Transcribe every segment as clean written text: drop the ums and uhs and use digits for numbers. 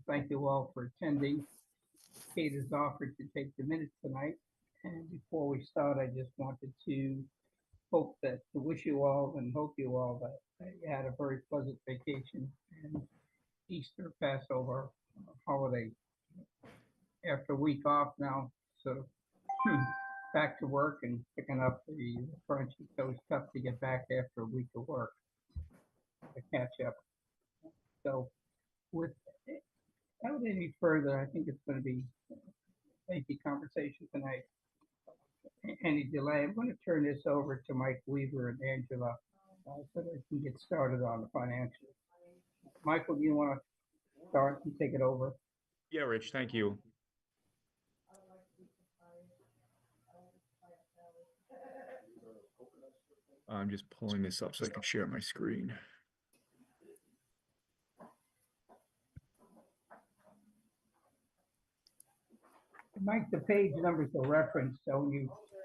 thank you all for attending. Kate has offered to take the minutes tonight. And before we start, I just wanted to wish you all and hope you all that you had a very pleasant vacation and Easter, Passover, holiday. After a week off now, so back to work and picking up the crunch. It's always tough to get back after a week of work to catch up. So without any further, I think it's going to be a lengthy conversation tonight. Any delay, I'm going to turn this over to Mike Weaver and Angela so that we can get started on the financials. Michael, do you want to start and take it over? Yeah, Rich, thank you. I'm just pulling this up so I can share my screen. Mike, the page numbers are referenced, so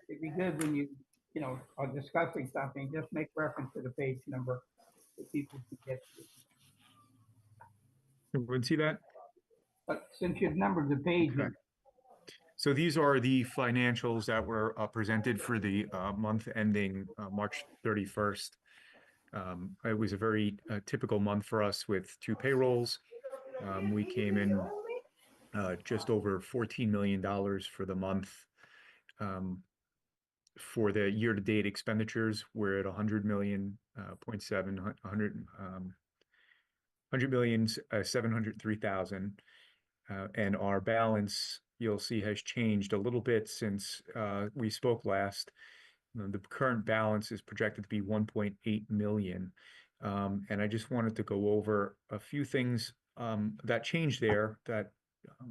it'd be good when you are discussing something, just make reference to the page number so people can get to it. Everyone see that? But since you've numbered the page, Okay. So these are the financials that were presented for the month ending March 31st. It was a very typical month for us with two payrolls. We came in just over $14 million for the month. For the year-to-date expenditures, we're at 100,703,000, and our balance, you'll see, has changed a little bit since we spoke last. The current balance is projected to be 1.8 million, and I just wanted to go over a few things that changed there that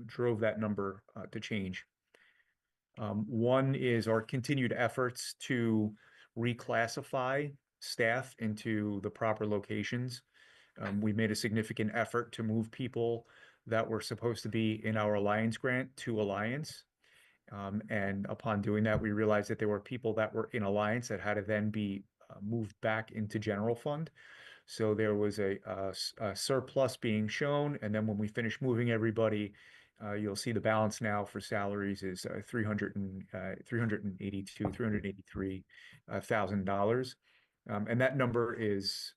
drove that number to change. One is our continued efforts to reclassify staff into the proper locations. We made a significant effort to move people that were supposed to be in our Alliance grant to Alliance. And upon doing that, we realized that there were people that were in Alliance that had to then be moved back into general fund. So there was a surplus being shown. And then when we finished moving everybody, you'll see the balance now for salaries is $383,000. And that number is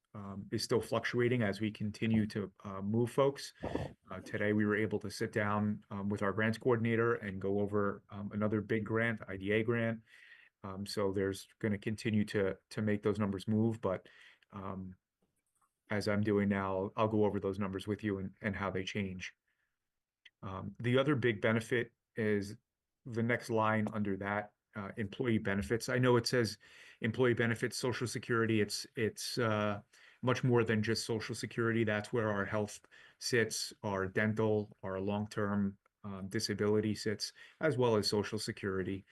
still fluctuating as we continue to move folks. Today, we were able to sit down with our grants coordinator and go over another big grant, IDA grant. So there's going to continue to make those numbers move. But as I'm doing now, I'll go over those numbers with you and how they change. The other big benefit is the next line under that, employee benefits. I know it says employee benefits, Social Security. It's much more than just Social Security. That's where our health sits, our dental, our long-term disability sits, as well as Social Security.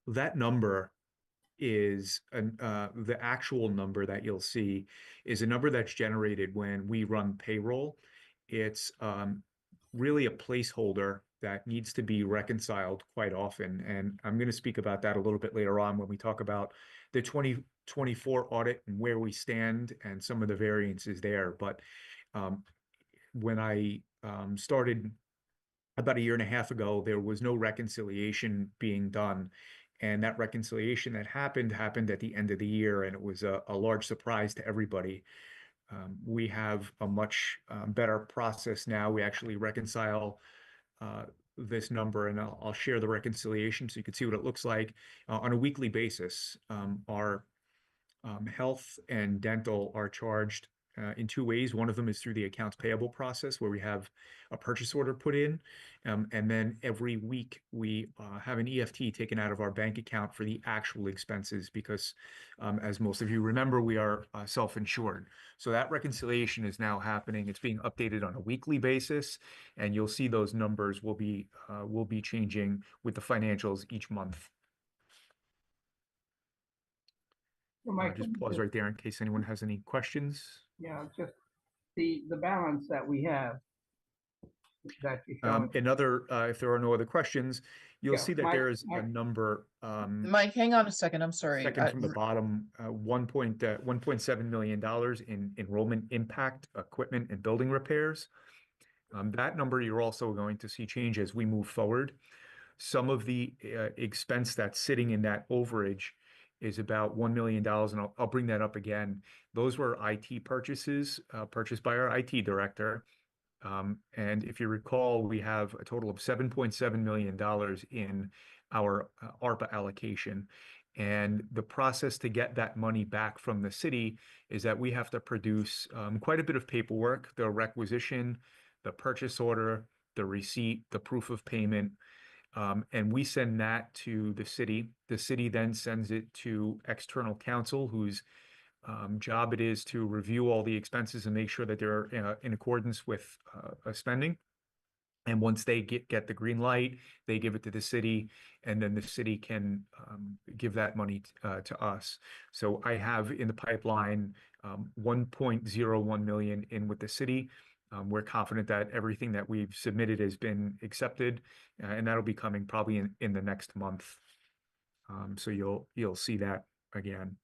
That number is the actual number that you'll see is a number that's generated when we run payroll. It's really a placeholder that needs to be reconciled quite often. And I'm going to speak about that a little bit later on when we talk about the 2024 audit and where we stand and some of the variances there. But when I started about a year and a half ago, there was no reconciliation being done. And that reconciliation that happened at the end of the year, and it was a large surprise to everybody. We have a much better process now. We actually reconcile this number, and I'll share the reconciliation so you can see what it looks like on a weekly basis. Our health and dental are charged in two ways. One of them is through the accounts payable process, where we have a purchase order put in, and then every week we have an EFT taken out of our bank account for the actual expenses, because as most of you remember, we are self-insured. So that reconciliation is now happening. It's being updated on a weekly basis, and you'll see those numbers will be changing with the financials each month. So Mike, just pause right there in case anyone has any questions. Yeah, just the balance that we have. that you're showing? Another, if there are no other questions, you'll Yeah, see that Mike- there is a Mike- number, Mike, hang on a second. I'm sorry. second from the bottom, $1.7 million in enrollment impact, equipment and building repairs. That number you're also going to see change as we move forward. Some of the expense that's sitting in that overage is about $1 million, and I'll bring that up again. Those were IT purchases, purchased by our IT director. And if you recall, we have a total of $7.7 million in our ARPA allocation. And the process to get that money back from the city is that we have to produce quite a bit of paperwork, the requisition, the purchase order, the receipt, the proof of payment. And we send that to the city. The city then sends it to external counsel, whose job it is to review all the expenses and make sure that they're in accordance with spending. And once they get the green light, they give it to the city, and then the city can give that money to us. So I have in the pipeline 1.01 million in with the city. We're confident that everything that we've submitted has been accepted, and that'll be coming probably in the next month. So you'll see that again.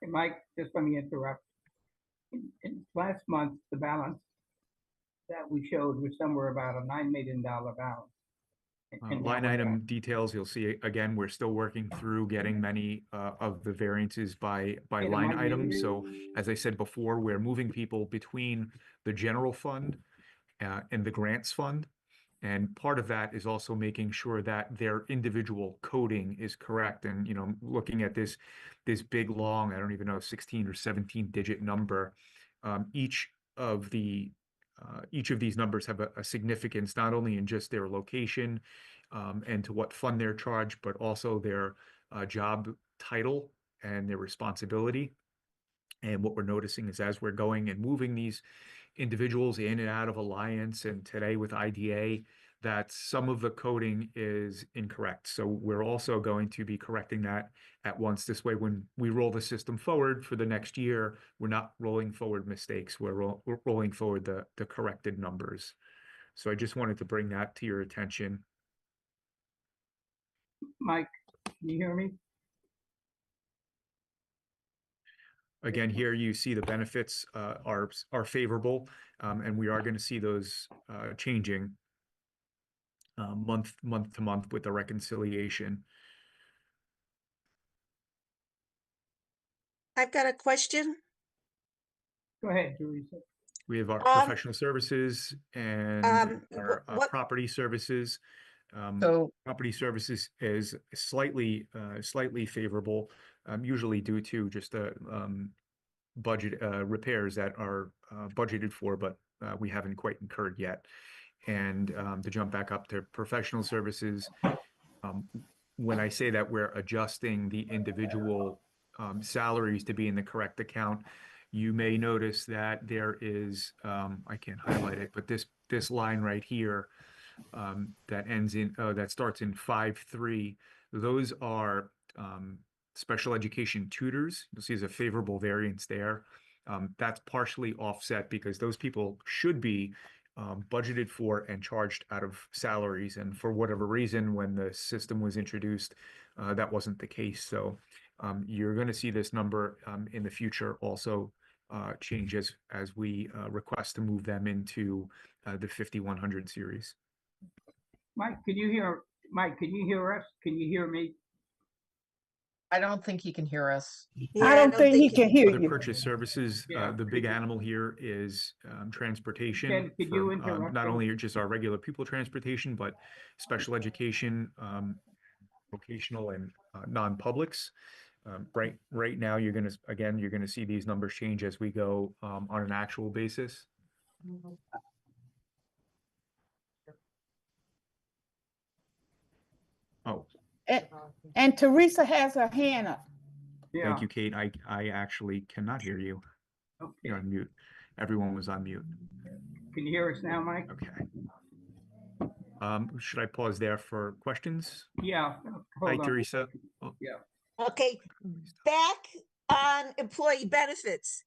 Hey, Mike, just let me interrupt. In last month, the balance that we showed was somewhere about a $9 million balance. And now Line we're item at- details, you'll see again, we're still working through getting many of the variances by Hey, line Mike, item. maybe- So as I said before, we're moving people between the general fund and the grants fund. And part of that is also making sure that their individual coding is correct. And, you know, looking at this big, long, I don't even know, 16 or 17 digit number, each of these numbers have a significance, not only in just their location and to what fund they're charged, but also their job title and their responsibility. And what we're noticing is as we're going and moving these individuals in and out of Alliance and today with IDA, that some of the coding is incorrect. So we're also going to be correcting that at once. This way, when we roll the system forward for the next year, we're not rolling forward mistakes. We're rolling forward the corrected numbers. So I just wanted to bring that to your attention. Mike, can you hear me? Again, here you see the benefits are favorable, and we are going to see those changing month to month with the reconciliation. I've got a question. Go ahead, Teresa. We have our Um, professional services and our what- property services. So Property services is slightly favorable, usually due to just budget repairs that are budgeted for, but we haven't quite incurred yet. And to jump back up to professional services, when I say that we're adjusting the individual salaries to be in the correct account, you may notice that there is, I can't highlight it, but this line right here that ends in, that starts in 5.3, those are special education tutors. You'll see there's a favorable variance there. That's partially offset because those people should be budgeted for and charged out of salaries. And for whatever reason, when the system was introduced, that wasn't the case. So you're going to see this number in the future also change as we request to move them into the 5100 series. Mike, can you hear us? Can you hear me? I don't think he can hear us. Yeah, I don't think he can hear Other you. purchase services, Yeah. the big animal here is transportation. Ken, could you for, interrupt not him? only just our regular pupil transportation, but special education, vocational and non-publics. Right now, you're gonna see these numbers change as we go on an actual basis. Oh, And Teresa has her hand up. Yeah. thank you, Kate. I actually cannot hear you. You're Okay. on mute. Everyone was on mute. Can you hear us now, Mike? Okay. Should I pause there for questions? Yeah. Hi, Hold on. Teresa. Okay, back on employee benefits.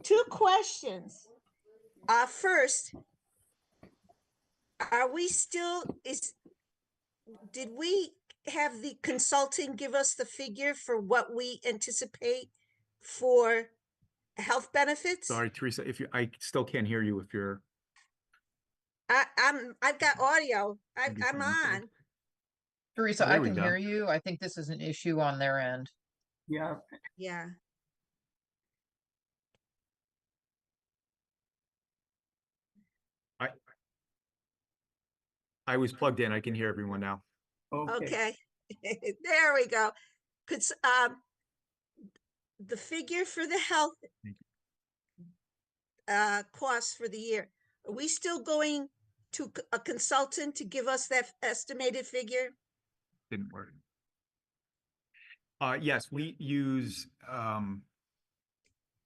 Two questions. First, are we still, did we have the consultant give us the figure for what we anticipate for health benefits? Sorry, Teresa, if you, I still can't hear you if you're. I've got audio. maybe I'm someone said- on. Teresa, there I we can go. hear you. I think this is an issue on their end. Yeah, Yeah. I was plugged in. I can hear everyone now. okay. Okay. There we go. Could, the figure for the health Thank costs for the year, are we still going to a consultant to give us that estimated figure? Didn't work. Yes, we use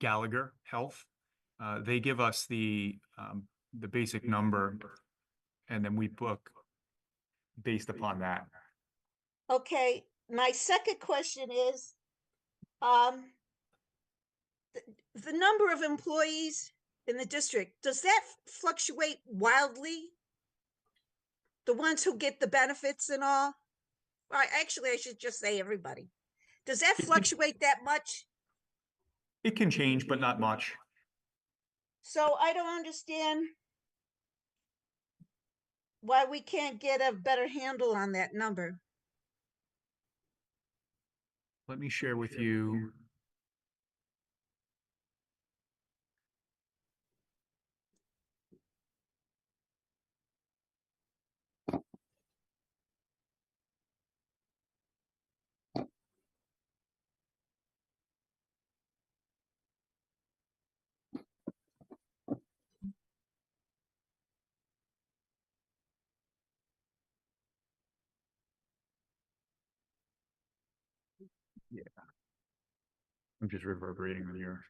Gallagher Health. They give us the basic number, and then we book based upon that. Okay, my second question is, the number of employees in the district, does that fluctuate wildly? The ones who get the benefits and all? Well, actually, I should just say everybody. Does that fluctuate that much? It can change, but not much. So I don't understand why we can't get a better handle on that number. Let me share with you. Yeah. I'm just reverberating on your.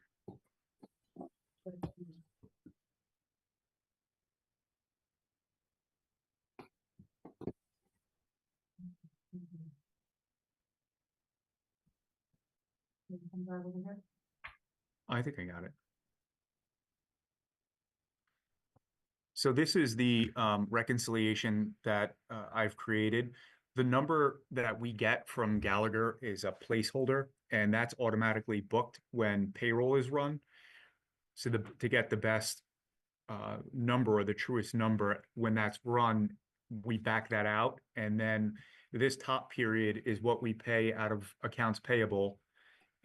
I think I got it. So this is the reconciliation that I've created. The number that we get from Gallagher is a placeholder, and that's automatically booked when payroll is run. So to get the best number or the truest number when that's run, we back that out. And then this top period is what we pay out of accounts payable.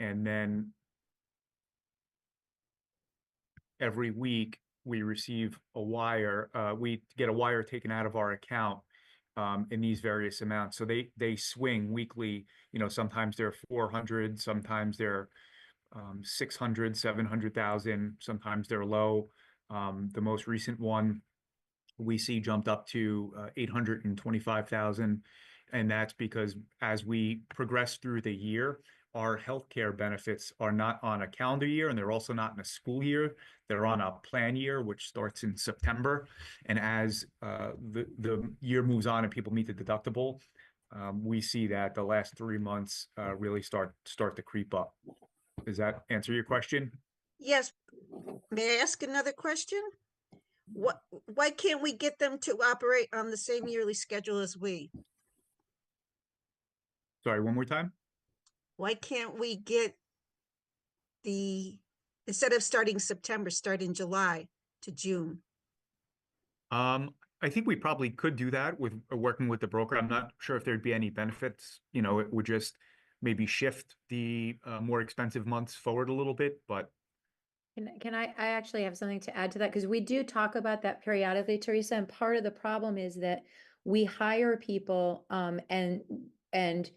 And then every week we receive a wire, we get a wire taken out of our account in these various amounts. So they swing weekly, you know, sometimes they're 400, sometimes they're 600, 700,000, sometimes they're low. The most recent one we see jumped up to 825,000. And that's because as we progress through the year, our healthcare benefits are not on a calendar year, and they're also not in a school year. They're on a plan year, which starts in September. And as the year moves on and people meet the deductible, we see that the last 3 months really start to creep up. Does that answer your question? Yes. May I ask another question? Why can't we get them to operate on the same yearly schedule as we? Sorry, one more time. Why can't we get instead of starting September, start in July to June? I think we probably could do that with working with the broker. I'm not sure if there'd be any benefits. You know, it would just maybe shift the more expensive months forward a little bit, but Can I actually have something to add to that? Because we do talk about that periodically, Teresa, and part of the problem is that we hire people and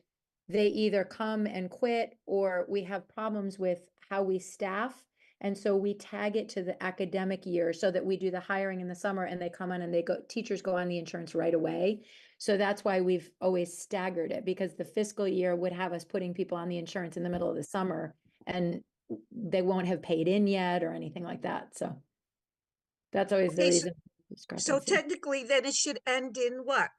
they either come and quit, or we have problems with how we staff. And so we tag it to the academic year so that we do the hiring in the summer and they come on and teachers go on the insurance right away. So that's why we've always staggered it, because the fiscal year would have us putting people on the insurance in the middle of the summer, and they won't have paid in yet or anything like that. So that's always the Okay, reason. So technically then it should end in what?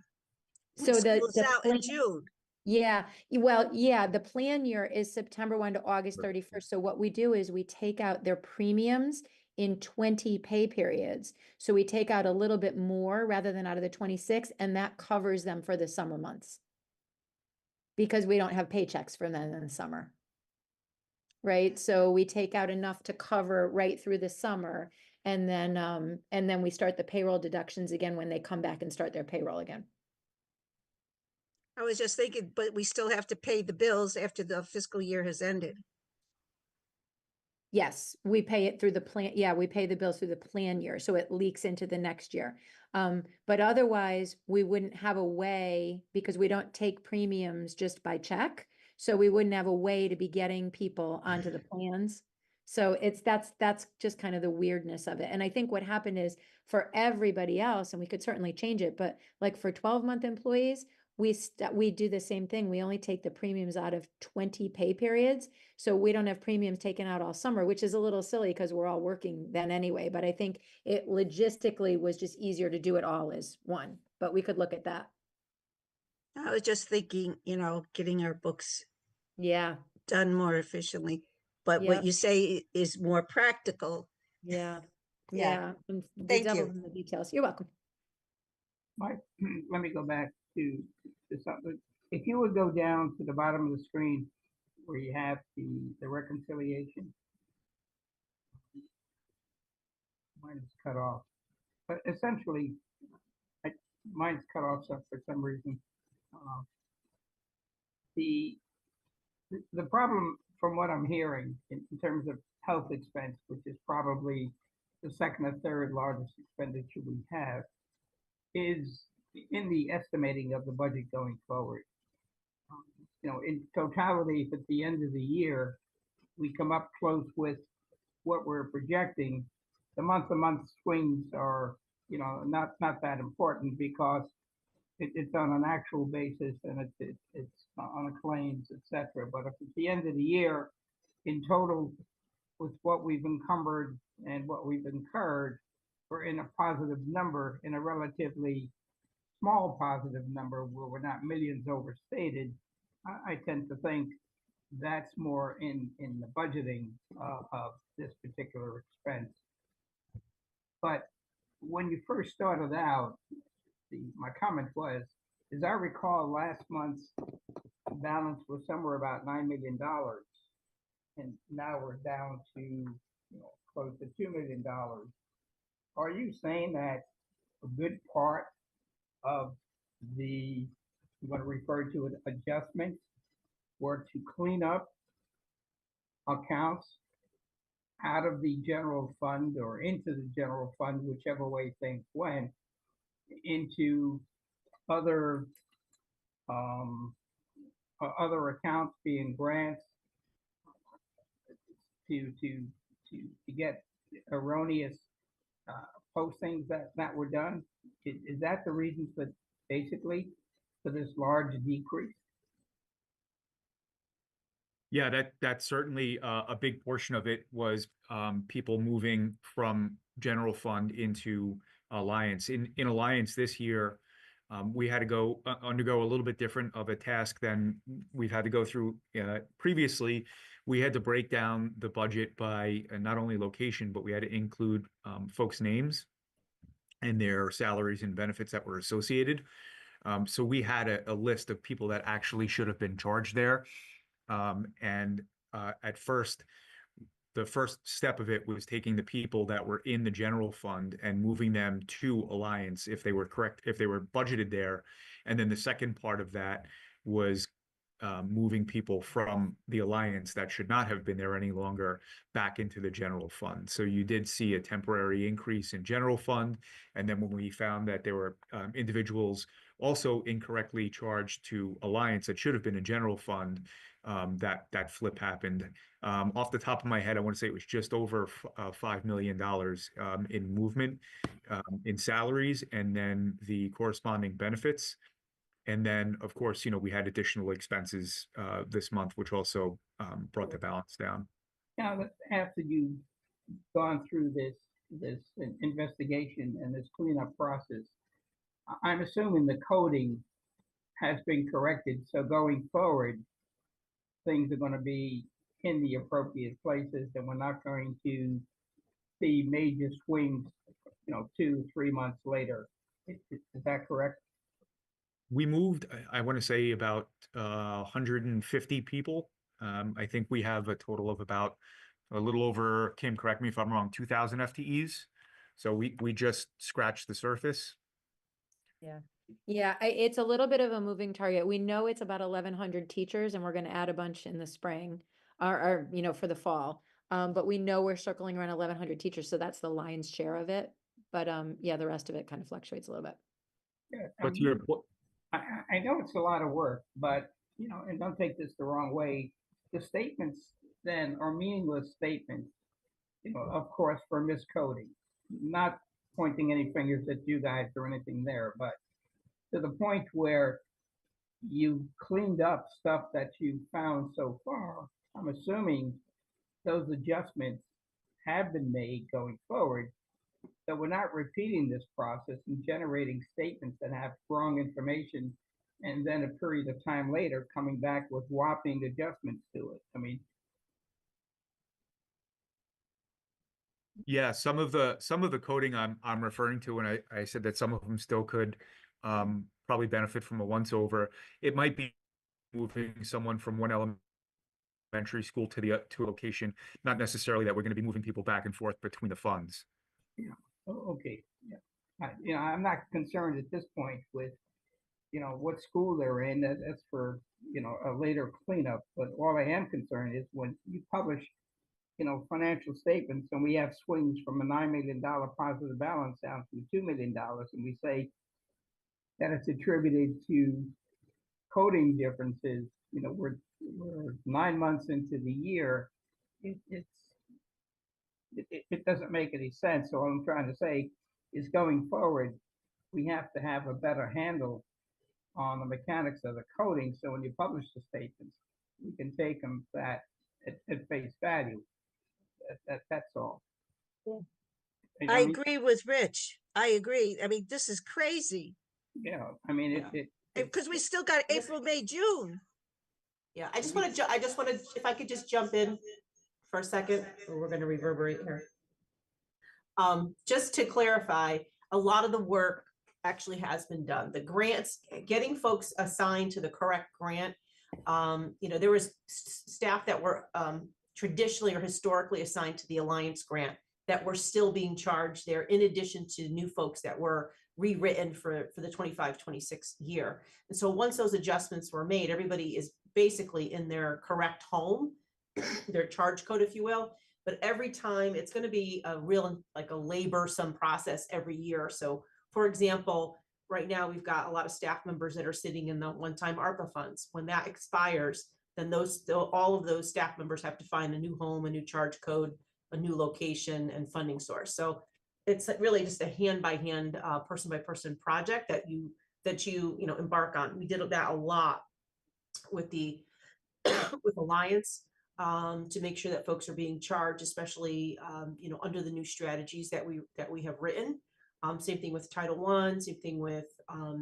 So School is the out in plan- June. Yeah, well, yeah, the plan year is September 1 to August 31st. So what we do is we take out their premiums in 20 pay periods. So we take out a little bit more rather than out of the 26, and that covers them for the summer months. Because we don't have paychecks for them in the summer. Right? So we take out enough to cover right through the summer. And then we start the payroll deductions again when they come back and start their payroll again. I was just thinking, but we still have to pay the bills after the fiscal year has ended. Yes, we pay it through the plan. Yeah, we pay the bills through the plan year, so it leaks into the next year. But otherwise, we wouldn't have a way, because we don't take premiums just by check. So we wouldn't have a way to be getting people onto the plans. So that's just kind of the weirdness of it. And I think what happened is for everybody else, and we could certainly change it, but like for 12-month employees, we do the same thing. We only take the premiums out of 20 pay periods. So we don't have premiums taken out all summer, which is a little silly because we're all working then anyway. But I think it logistically was just easier to do it all as one, but we could look at that. I was just thinking, getting our books Yeah, done more efficiently. But Yep. what you say is more practical. yeah, Yeah. yeah. And the Thank devil you. in the details. You're welcome. Mike, let me go back to something. If you would go down to the bottom of the screen where you have the reconciliation. Mine is cut off. But essentially, mine's cut off for some reason. The problem from what I'm hearing in terms of health expense, which is probably the second or third largest expenditure we have, is in the estimating of the budget going forward. In totality, if at the end of the year, we come up close with what we're projecting, the month-to-month swings are, not that important because it's on an actual basis and it's on a claims, etc. But if at the end of the year, in total, with what we've encumbered and what we've incurred, we're in a positive number, in a relatively small positive number where we're not millions overstated. I tend to think that's more in the budgeting of this particular expense. But when you first started out, my comment was, as I recall, last month's balance was somewhere about $9 million, and now we're down to close to $2 million. Are you saying that a good part of the, I'm going to refer to it, adjustments were to clean up accounts out of the general fund or into the general fund, whichever way things went, into other accounts, being grants, to get erroneous postings that were done? Is that the reason for basically for this large decrease? Yeah, that's certainly a big portion of it was people moving from general fund into Alliance. In Alliance this year, we had to undergo a little bit different of a task than we've had to go through previously. We had to break down the budget by not only location, but we had to include folks' names and their salaries and benefits that were associated. So we had a list of people that actually should have been charged there. At first, the first step of it was taking the people that were in the general fund and moving them to Alliance if they were correct, if they were budgeted there. And then the second part of that was moving people from the Alliance that should not have been there any longer back into the general fund. So you did see a temporary increase in general fund. And then when we found that there were individuals also incorrectly charged to Alliance that should have been a general fund, that flip happened. Off the top of my head, I want to say it was just over $5 million in movement in salaries, and then the corresponding benefits. And then, of course, we had additional expenses this month, which also brought the balance down. Now, after you've gone through this investigation and this cleanup process, I'm assuming the coding has been corrected. So going forward, things are going to be in the appropriate places, and we're not going to see major swings, 2, 3 months later. Is that correct? We moved, I want to say about 150 people. I think we have a total of about a little over, Kim, correct me if I'm wrong, 2,000 FTEs. So we just scratched the surface. Yeah, it's a little bit of a moving target. We know it's about 1,100 teachers and we're going to add a bunch in the spring or, for the fall. But we know we're circling around 1,100 teachers, so that's the lion's share of it. But yeah, the rest of it kind of fluctuates a little bit. Yeah, But to your point, I know it's a lot of work, but, and don't take this the wrong way, the statements then are meaningless statements, of course, for miscoding. Not pointing any fingers at you guys or anything there, but to the point where you cleaned up stuff that you found so far, I'm assuming those adjustments have been made going forward. So we're not repeating this process and generating statements that have wrong information and then a period of time later coming back with whopping adjustments to it. I mean, yeah, some of the coding I'm referring to, and I said that some of them still could probably benefit from a once over. It might be moving someone from one elementary school to to a location, not necessarily that we're going to be moving people back and forth between the funds. okay, yeah. I'm not concerned at this point with, what school they're in. That's for, a later cleanup. But all I am concerned is when you publish, financial statements and we have swings from a $9 million positive balance down to $2 million, and we say that it's attributed to coding differences, we're 9 months into the year, it doesn't make any sense. So what I'm trying to say is going forward, we have to have a better handle on the mechanics of the coding. So when you publish the statements, we can take them at face value. That's all. I agree with Rich. I agree. I mean, this is crazy I mean, because we still got April, May, June. Yeah, I just want to, if I could just jump in for a second, or we're going to reverberate here. Just to clarify, a lot of the work actually has been done. The grants, getting folks assigned to the correct grant. There was staff that were traditionally or historically assigned to the Alliance grant that were still being charged there, in addition to new folks that were rewritten for the 25-26 year. And so once those adjustments were made, everybody is basically in their correct home, their charge code, if you will. But every time it's going to be a real, like a laborsome process every year. So for example, right now we've got a lot of staff members that are sitting in the one-time ARPA funds. When that expires, then all of those staff members have to find a new home, a new charge code, a new location and funding source. So it's really just a hand-by-hand, person-by-person project that you embark on. We did that a lot with with Alliance to make sure that folks are being charged, especially under the new strategies that we have written. Same thing with Title I, same thing with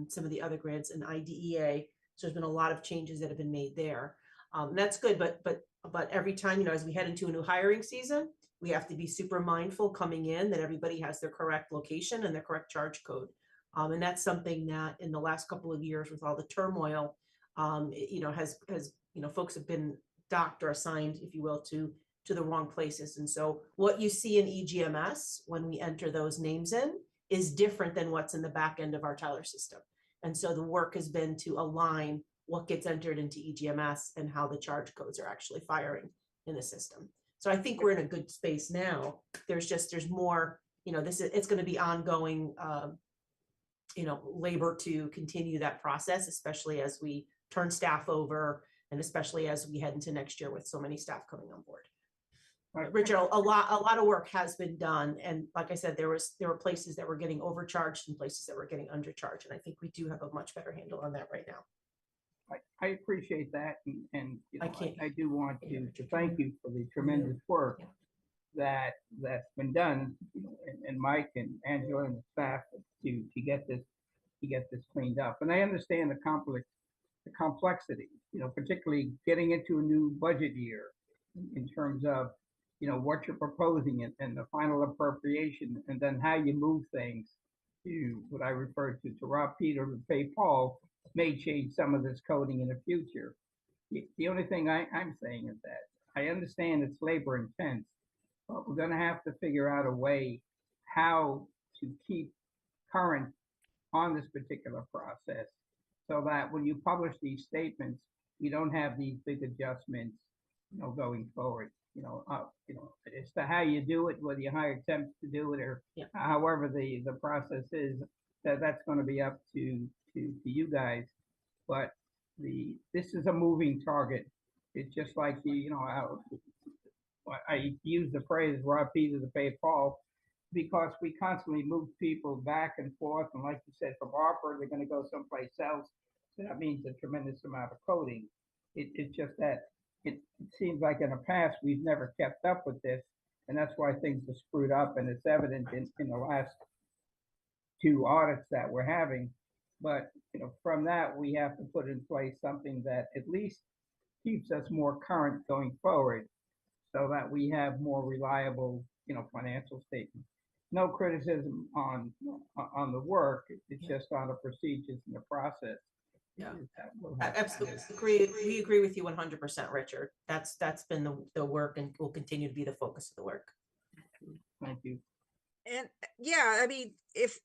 some of the other grants in IDEA. So there's been a lot of changes that have been made there. That's good, but every time, as we head into a new hiring season, we have to be super mindful coming in that everybody has their correct location and their correct charge code. And that's something that in the last couple of years with all the turmoil, folks have been docked or assigned, if you will, to the wrong places. And so what you see in EGMS when we enter those names in is different than what's in the back end of our teller system. And so the work has been to align what gets entered into EGMS and how the charge codes are actually firing in the system. So I think we're in a good space now. There's more, it's going to be ongoing, labor to continue that process, especially as we turn staff over and especially as we head into next year with so many staff coming on board. Richard, a lot of work has been done. And like I said, there were places that were getting overcharged and places that were getting undercharged. And I think we do have a much better handle on that right now. I appreciate that, and I do want to thank you for the tremendous work that's been done, and Mike and Angela and the staff to get this cleaned up. And I understand the complexity, particularly getting into a new budget year in terms of what you're proposing and the final appropriation, and then how you move things to what I referred to rob Peter to pay Paul may change some of this coding in the future. The only thing I'm saying is that I understand it's labor intense, but we're gonna have to figure out a way how to keep current on this particular process so that when you publish these statements, you don't have these big adjustments, going forward. As to how you do it, whether you hire temps to do it or Yeah. however the process is, that's going to be up to you guys. But this is a moving target. It's just like I use the phrase rob Peter to pay Paul because we constantly move people back and forth. And like you said, from Harper, they're going to go someplace else. So that means a tremendous amount of coding. It's just that it seems like in the past, we've never kept up with this. And that's why things are screwed up. And it's evident in the last two audits that we're having. But, from that, we have to put in place something that at least keeps us more current going forward so that we have more reliable, financial statements. No criticism on the work. It's just on the procedures and the process. Yeah. that we'll have to Absolutely do. agree. We agree with you 100%, Richard. That's been the work and will continue to be the focus of the work. Thank you. And yeah, I mean, if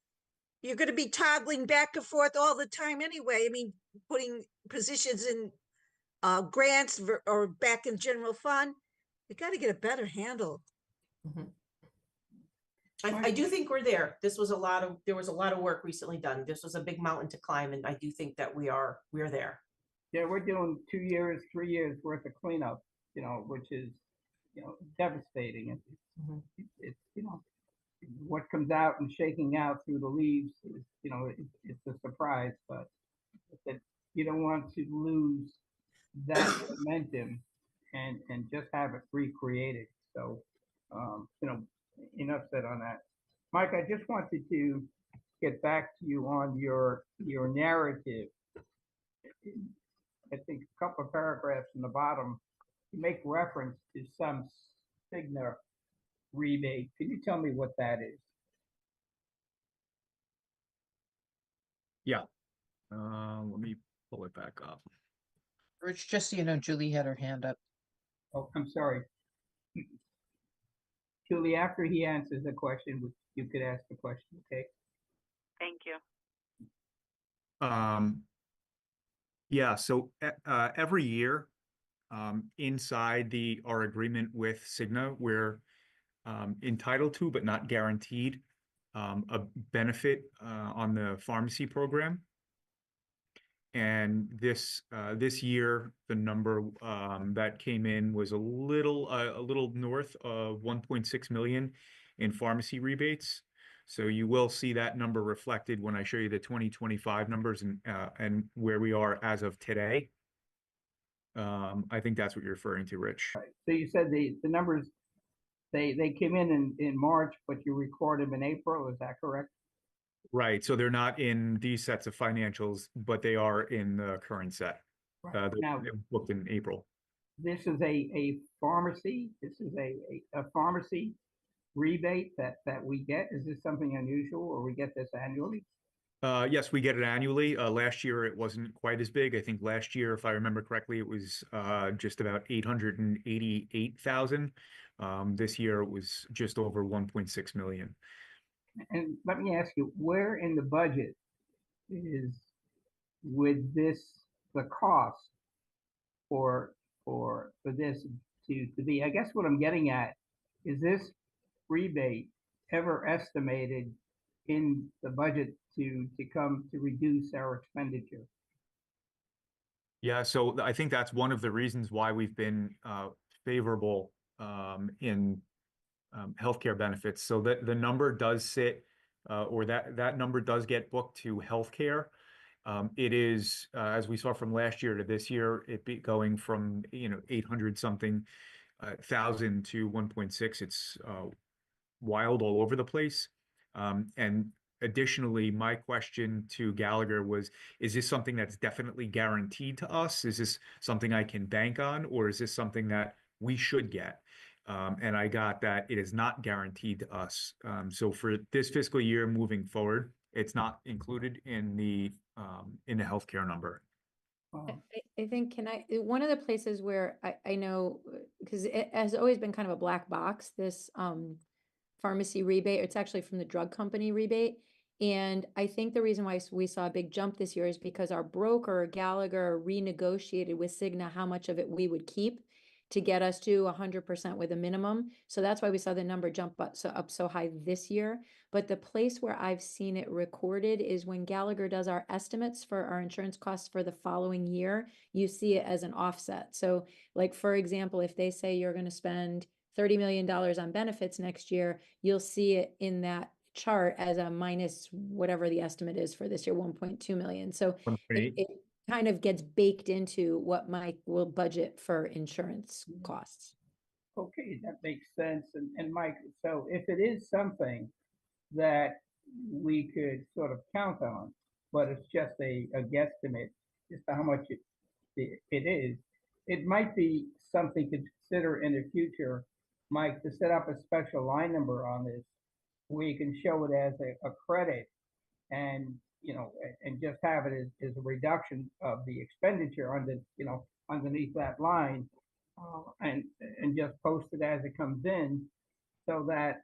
you're gonna be toggling back and forth all the time anyway, I mean, putting positions in grants or back in general fund, you gotta get a better handle. I do think we're there. There was a lot of work recently done. This was a big mountain to climb, and I do think that we're there. Yeah, we're doing 2 years, 3 years worth of cleanup, which is, devastating. Mhm. It's what comes out and shaking out through the leaves is, it's a surprise, but that you don't want to lose that momentum and just have it recreated. So, enough said on that. Mike, I just wanted to get back to you on your narrative. I think a couple of paragraphs in the bottom, you make reference to some Cigna rebate. Can you tell me what that is? Let me pull it back up. Rich, just so you know, Julie had her hand up. Oh, I'm sorry. Julie, after he answers the question, you could ask the question, okay? Thank you. Yeah, so every year, inside our agreement with Cigna, we're entitled to, but not guaranteed, a benefit on the pharmacy program. And this year, the number that came in was a little north of 1.6 million in pharmacy rebates. So you will see that number reflected when I show you the 2025 numbers and where we are as of today. I think that's what you're referring to, Rich. So you said the numbers, they came in March, but you record them in April, is that correct? Right, so they're not in these sets of financials, but they are in the current set. Right. Now, They're booked in April. this is a pharmacy, this is a pharmacy rebate that we get. Is this something unusual or we get this annually? Yes, we get it annually. Last year it wasn't quite as big. I think last year, if I remember correctly, it was just about 888,000. This year it was just over 1.6 million. And let me ask you, where in the budget is with this the cost for this to be? I guess what I'm getting at is this rebate ever estimated in the budget to come to reduce our expenditure? Yeah, so I think that's one of the reasons why we've been favorable in healthcare benefits. So that the number does sit, or that number does get booked to healthcare. It is, as we saw from last year to this year, it be going from 800 something thousand to 1.6. It's wild all over the place. And additionally, my question to Gallagher was, is this something that's definitely guaranteed to us? Is this something I can bank on, or is this something that we should get? And I got that it is not guaranteed to us. So for this fiscal year moving forward, it's not included in the healthcare number. I think, one of the places where I know, because it has always been kind of a black box, this pharmacy rebate, it's actually from the drug company rebate. And I think the reason why we saw a big jump this year is because our broker Gallagher renegotiated with Cigna how much of it we would keep to get us to 100% with a minimum. So that's why we saw the number jump up so high this year. But the place where I've seen it recorded is when Gallagher does our estimates for our insurance costs for the following year, you see it as an offset. So like, for example, if they say you're going to spend $30 million on benefits next year, you'll see it in that chart as a minus whatever the estimate is for this year, 1.2 million. So it kind of gets baked into what Mike will budget for insurance costs. Okay, that makes sense. And Mike, so if it is something that we could sort of count on, but it's just a guesstimate as to how much it is, it might be something to consider in the future, Mike, to set up a special line number on this where you can show it as a credit and, and just have it as a reduction of the expenditure underneath that line, and just post it as it comes in, so that,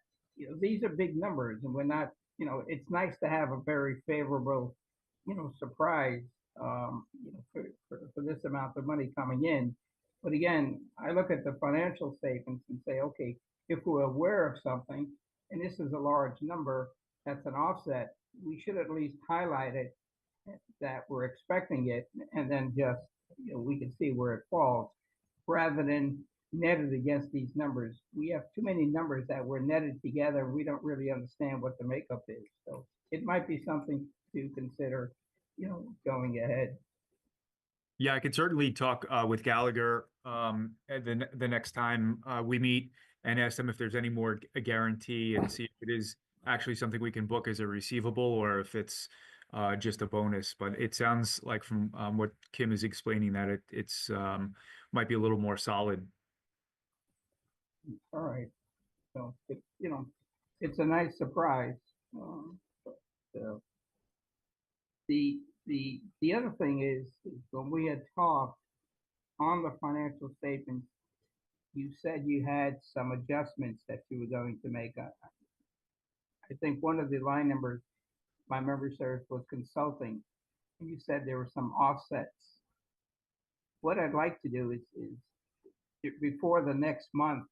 these are big numbers and we're not, it's nice to have a very favorable, surprise, for this amount of money coming in. But again, I look at the financial statements and say, okay, if we're aware of something, and this is a large number, that's an offset, we should at least highlight it, that we're expecting it, and then just, we can see where it falls, rather than netted against these numbers. We have too many numbers that were netted together. We don't really understand what the makeup is. So it might be something to consider, going ahead. Yeah, I could certainly talk with Gallagher at the next time we meet and ask them if there's any more guarantee and see if it is actually something we can book as a receivable or if it's just a bonus. But it sounds like from what Kim is explaining that it's might be a little more solid. All right. So it's a nice surprise. So the other thing is when we had talked on the financial statements, you said you had some adjustments that you were going to make. I think one of the line numbers, my memory serves, was consulting, and you said there were some offsets. What I'd like to do is before the next month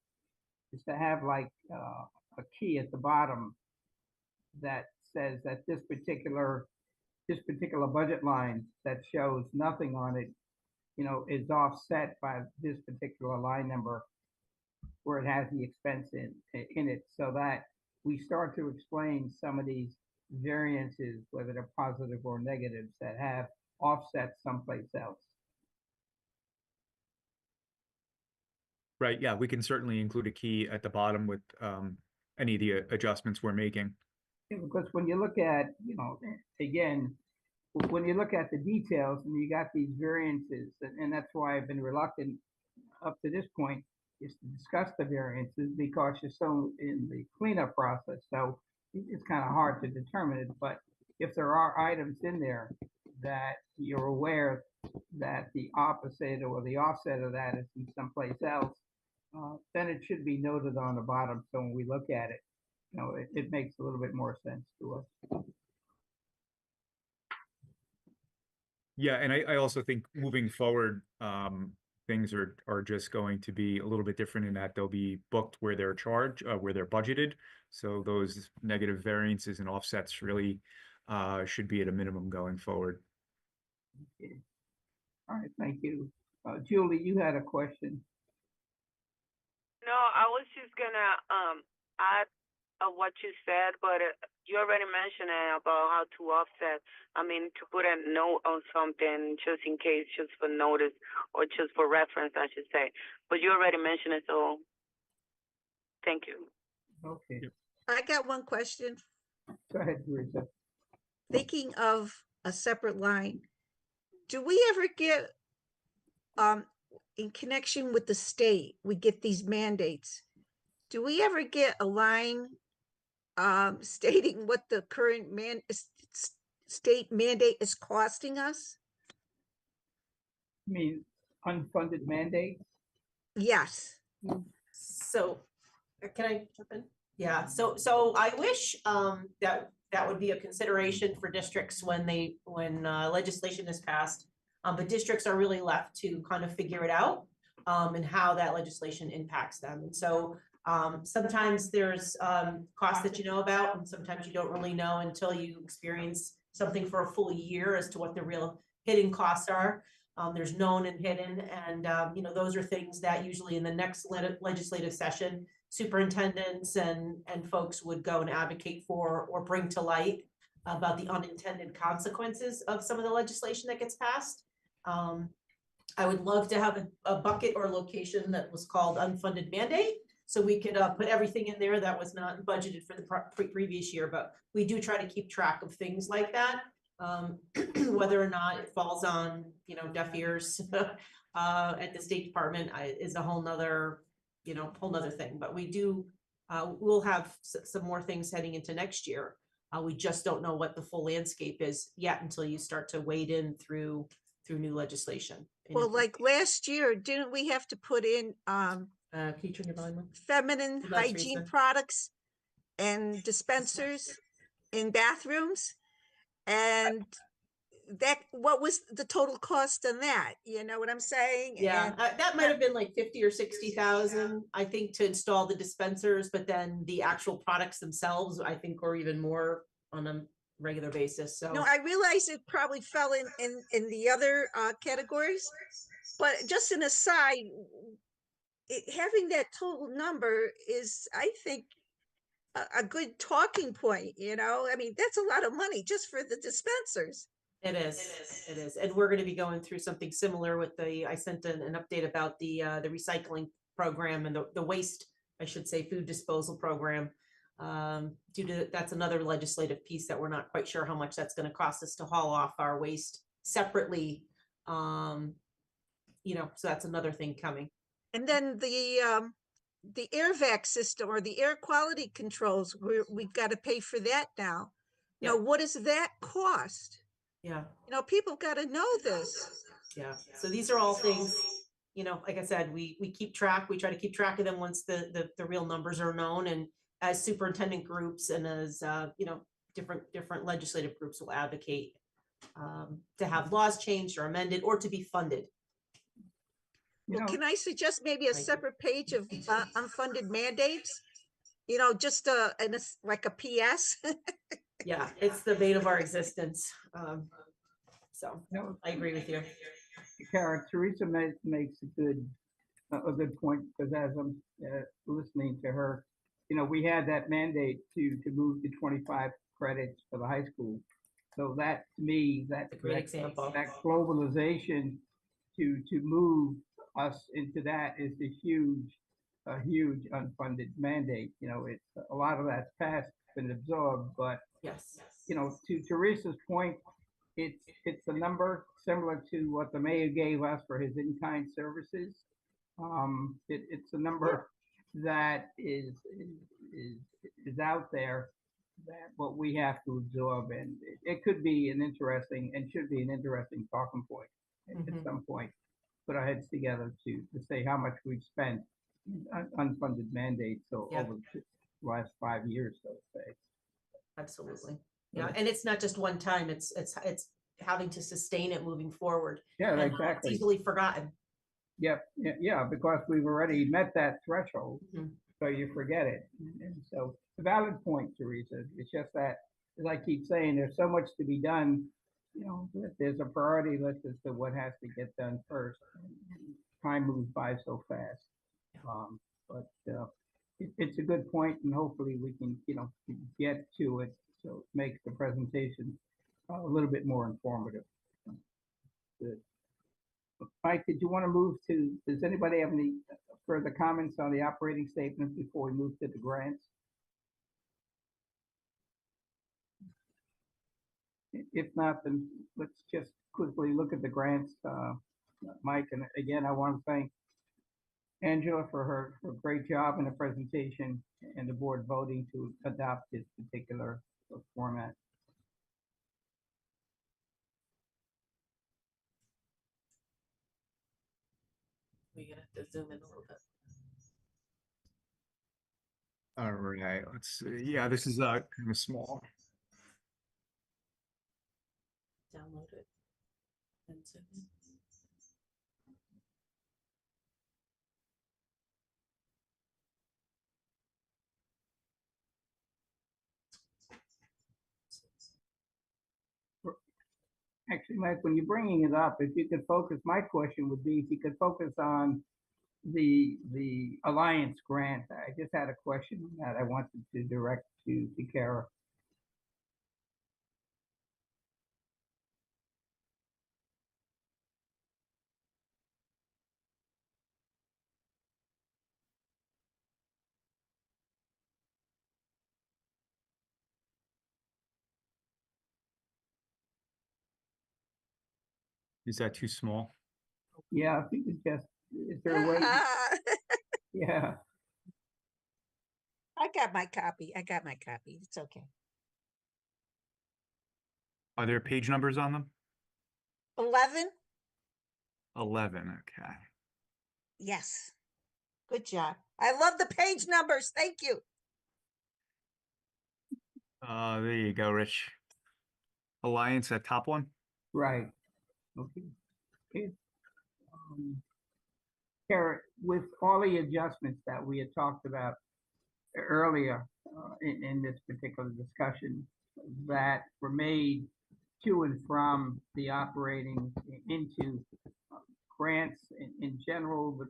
is to have like a key at the bottom that says that this particular budget line that shows nothing on it, is offset by this particular line number where it has the expense in it, so that we start to explain some of these variances, whether they're positive or negatives, that have offset someplace else. Right, yeah, we can certainly include a key at the bottom with any of the adjustments we're making. Yeah, because when you look at, again, when you look at the details and you got these variances, and that's why I've been reluctant up to this point is to discuss the variances, because you're so in the cleanup process. So it's kind of hard to determine it. But if there are items in there that you're aware that the opposite or the offset of that is in someplace else, then it should be noted on the bottom. So when we look at it, it makes a little bit more sense to us. Yeah, and I also think moving forward, things are just going to be a little bit different in that they'll be booked where they're charged, where they're budgeted. So those negative variances and offsets really should be at a minimum going forward. Okay. All right, thank you. Julie, you had a question. No, I was just gonna add what you said, but you already mentioned about how to offset. I mean, to put a note on something just in case, just for notice or just for reference, I should say. But you already mentioned it, so thank you. Okay, I got one question. go ahead, Teresa. Thinking of a separate line, do we ever get, in connection with the state, we get these mandates? do we ever get a line stating what the current state mandate is costing us? I mean, unfunded mandate. Yes. So, can I jump in? Yeah, so I wish, that would be a consideration for districts when legislation is passed. But districts are really left to kind of figure it out, and how that legislation impacts them. And so, sometimes there's, costs that you know about, and sometimes you don't really know until you experience something for a full year as to what the real hidden costs are. There's known and hidden, and, those are things that usually in the next legislative session, superintendents and folks would go and advocate for or bring to light about the unintended consequences of some of the legislation that gets passed. I would love to have a bucket or location that was called unfunded mandate, so we could put everything in there that was not budgeted for the previous year, but we do try to keep track of things like that. Whether or not it falls on, deaf ears at the State Department is a whole nother thing. But we do, we'll have some more things heading into next year. We just don't know what the full landscape is yet until you start to wade in through new legislation. Well, like last year, didn't we have to put in Can you turn your volume on? feminine That's hygiene recent. products and dispensers in bathrooms? And what was the total cost on that? You know what I'm saying? Yeah, And that might have been like 50 or 60,000, I think, to install the dispensers, but then the actual products themselves, I think, were even more on a regular basis. So no, I realize it probably fell in the other categories, but just an aside, having that total number is, I think, a good talking point. I mean, that's a lot of money just for the dispensers. it is. And we're going to be going through something similar with I sent an update about the recycling program and the waste, I should say, food disposal program. That's another legislative piece that we're not quite sure how much that's going to cost us to haul off our waste separately. So that's another thing coming. And then the AirVac system or the air quality controls, we've got to pay for that now. Now, Yep. what does that cost? Yeah. People got to know this. Yeah. So these are all things, like I said, we keep track. We try to keep track of them once the real numbers are known, and as superintendent groups and as different legislative groups will advocate to have laws changed or amended or to be funded. Well, can I suggest maybe a Thank you. separate page of unfunded mandates? Just like a PS. Yeah, it's the bane of our existence. So No, I agree with you. Karen, Teresa makes a good point, because as I'm listening to her, we had that mandate to move to 25 credits for the high school. So that, to me, A great example. that globalization to move us into that is a huge unfunded mandate. It's a lot of that's passed, been absorbed, but Yes. to Teresa's point, it's a number similar to what the mayor gave us for his in-kind services. It's a number that is out there, that what we have to absorb, and it could be an interesting and should be an interesting talking point at some point. Put our heads together to say how much we've spent on unfunded mandates over the last 5 years, so to say. Absolutely. Yeah, and it's not just one time. It's having to sustain it moving forward. Yeah, And exactly. It's easily forgotten. Yep, yeah, because we've already met that threshold, Mhm. so you forget it. And so, a valid point, Teresa. It's just that, as I keep saying, there's so much to be done. That there's a priority list as to what has to get done first. And time moves by so fast. But it's a good point, and hopefully we can, get to it so it makes the presentation a little bit more informative. Good. Mike, did you want to move to, does anybody have any further comments on the operating statement before we move to the grants? If not, then let's just quickly look at the grants, Mike. And again, I want to thank Angela for her great job in the presentation and the board voting to adopt this particular format. We're gonna have to zoom in a little bit. All right, let's see. Yeah, this is kind of small. Download it. And zoom in. Actually, Mike, when you're bringing it up, if you could focus, my question would be if you could focus on the Alliance grant. I just had a question on that I wanted to direct to Kara. Is that too small? Yeah, if you could just, is there a way? Yeah, I got my copy. I got my copy. It's okay. Are there page numbers on them? 11? 11, okay. Yes. Good job. I love the page numbers. Thank you. There you go, Rich. Alliance, that top one? right. Okay. Okay. Kara, with all the adjustments that we had talked about earlier in this particular discussion that were made to and from the operating into grants in general, but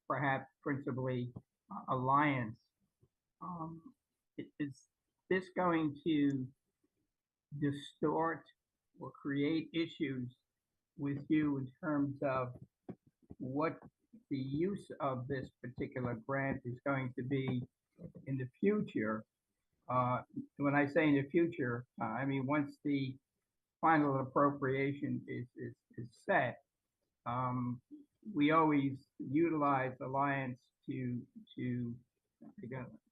perhaps principally Alliance, is this going to distort or create issues with you in terms of what the use of this particular grant is going to be in the future? When I say in the future, I mean once the final appropriation is set, we always utilize Alliance to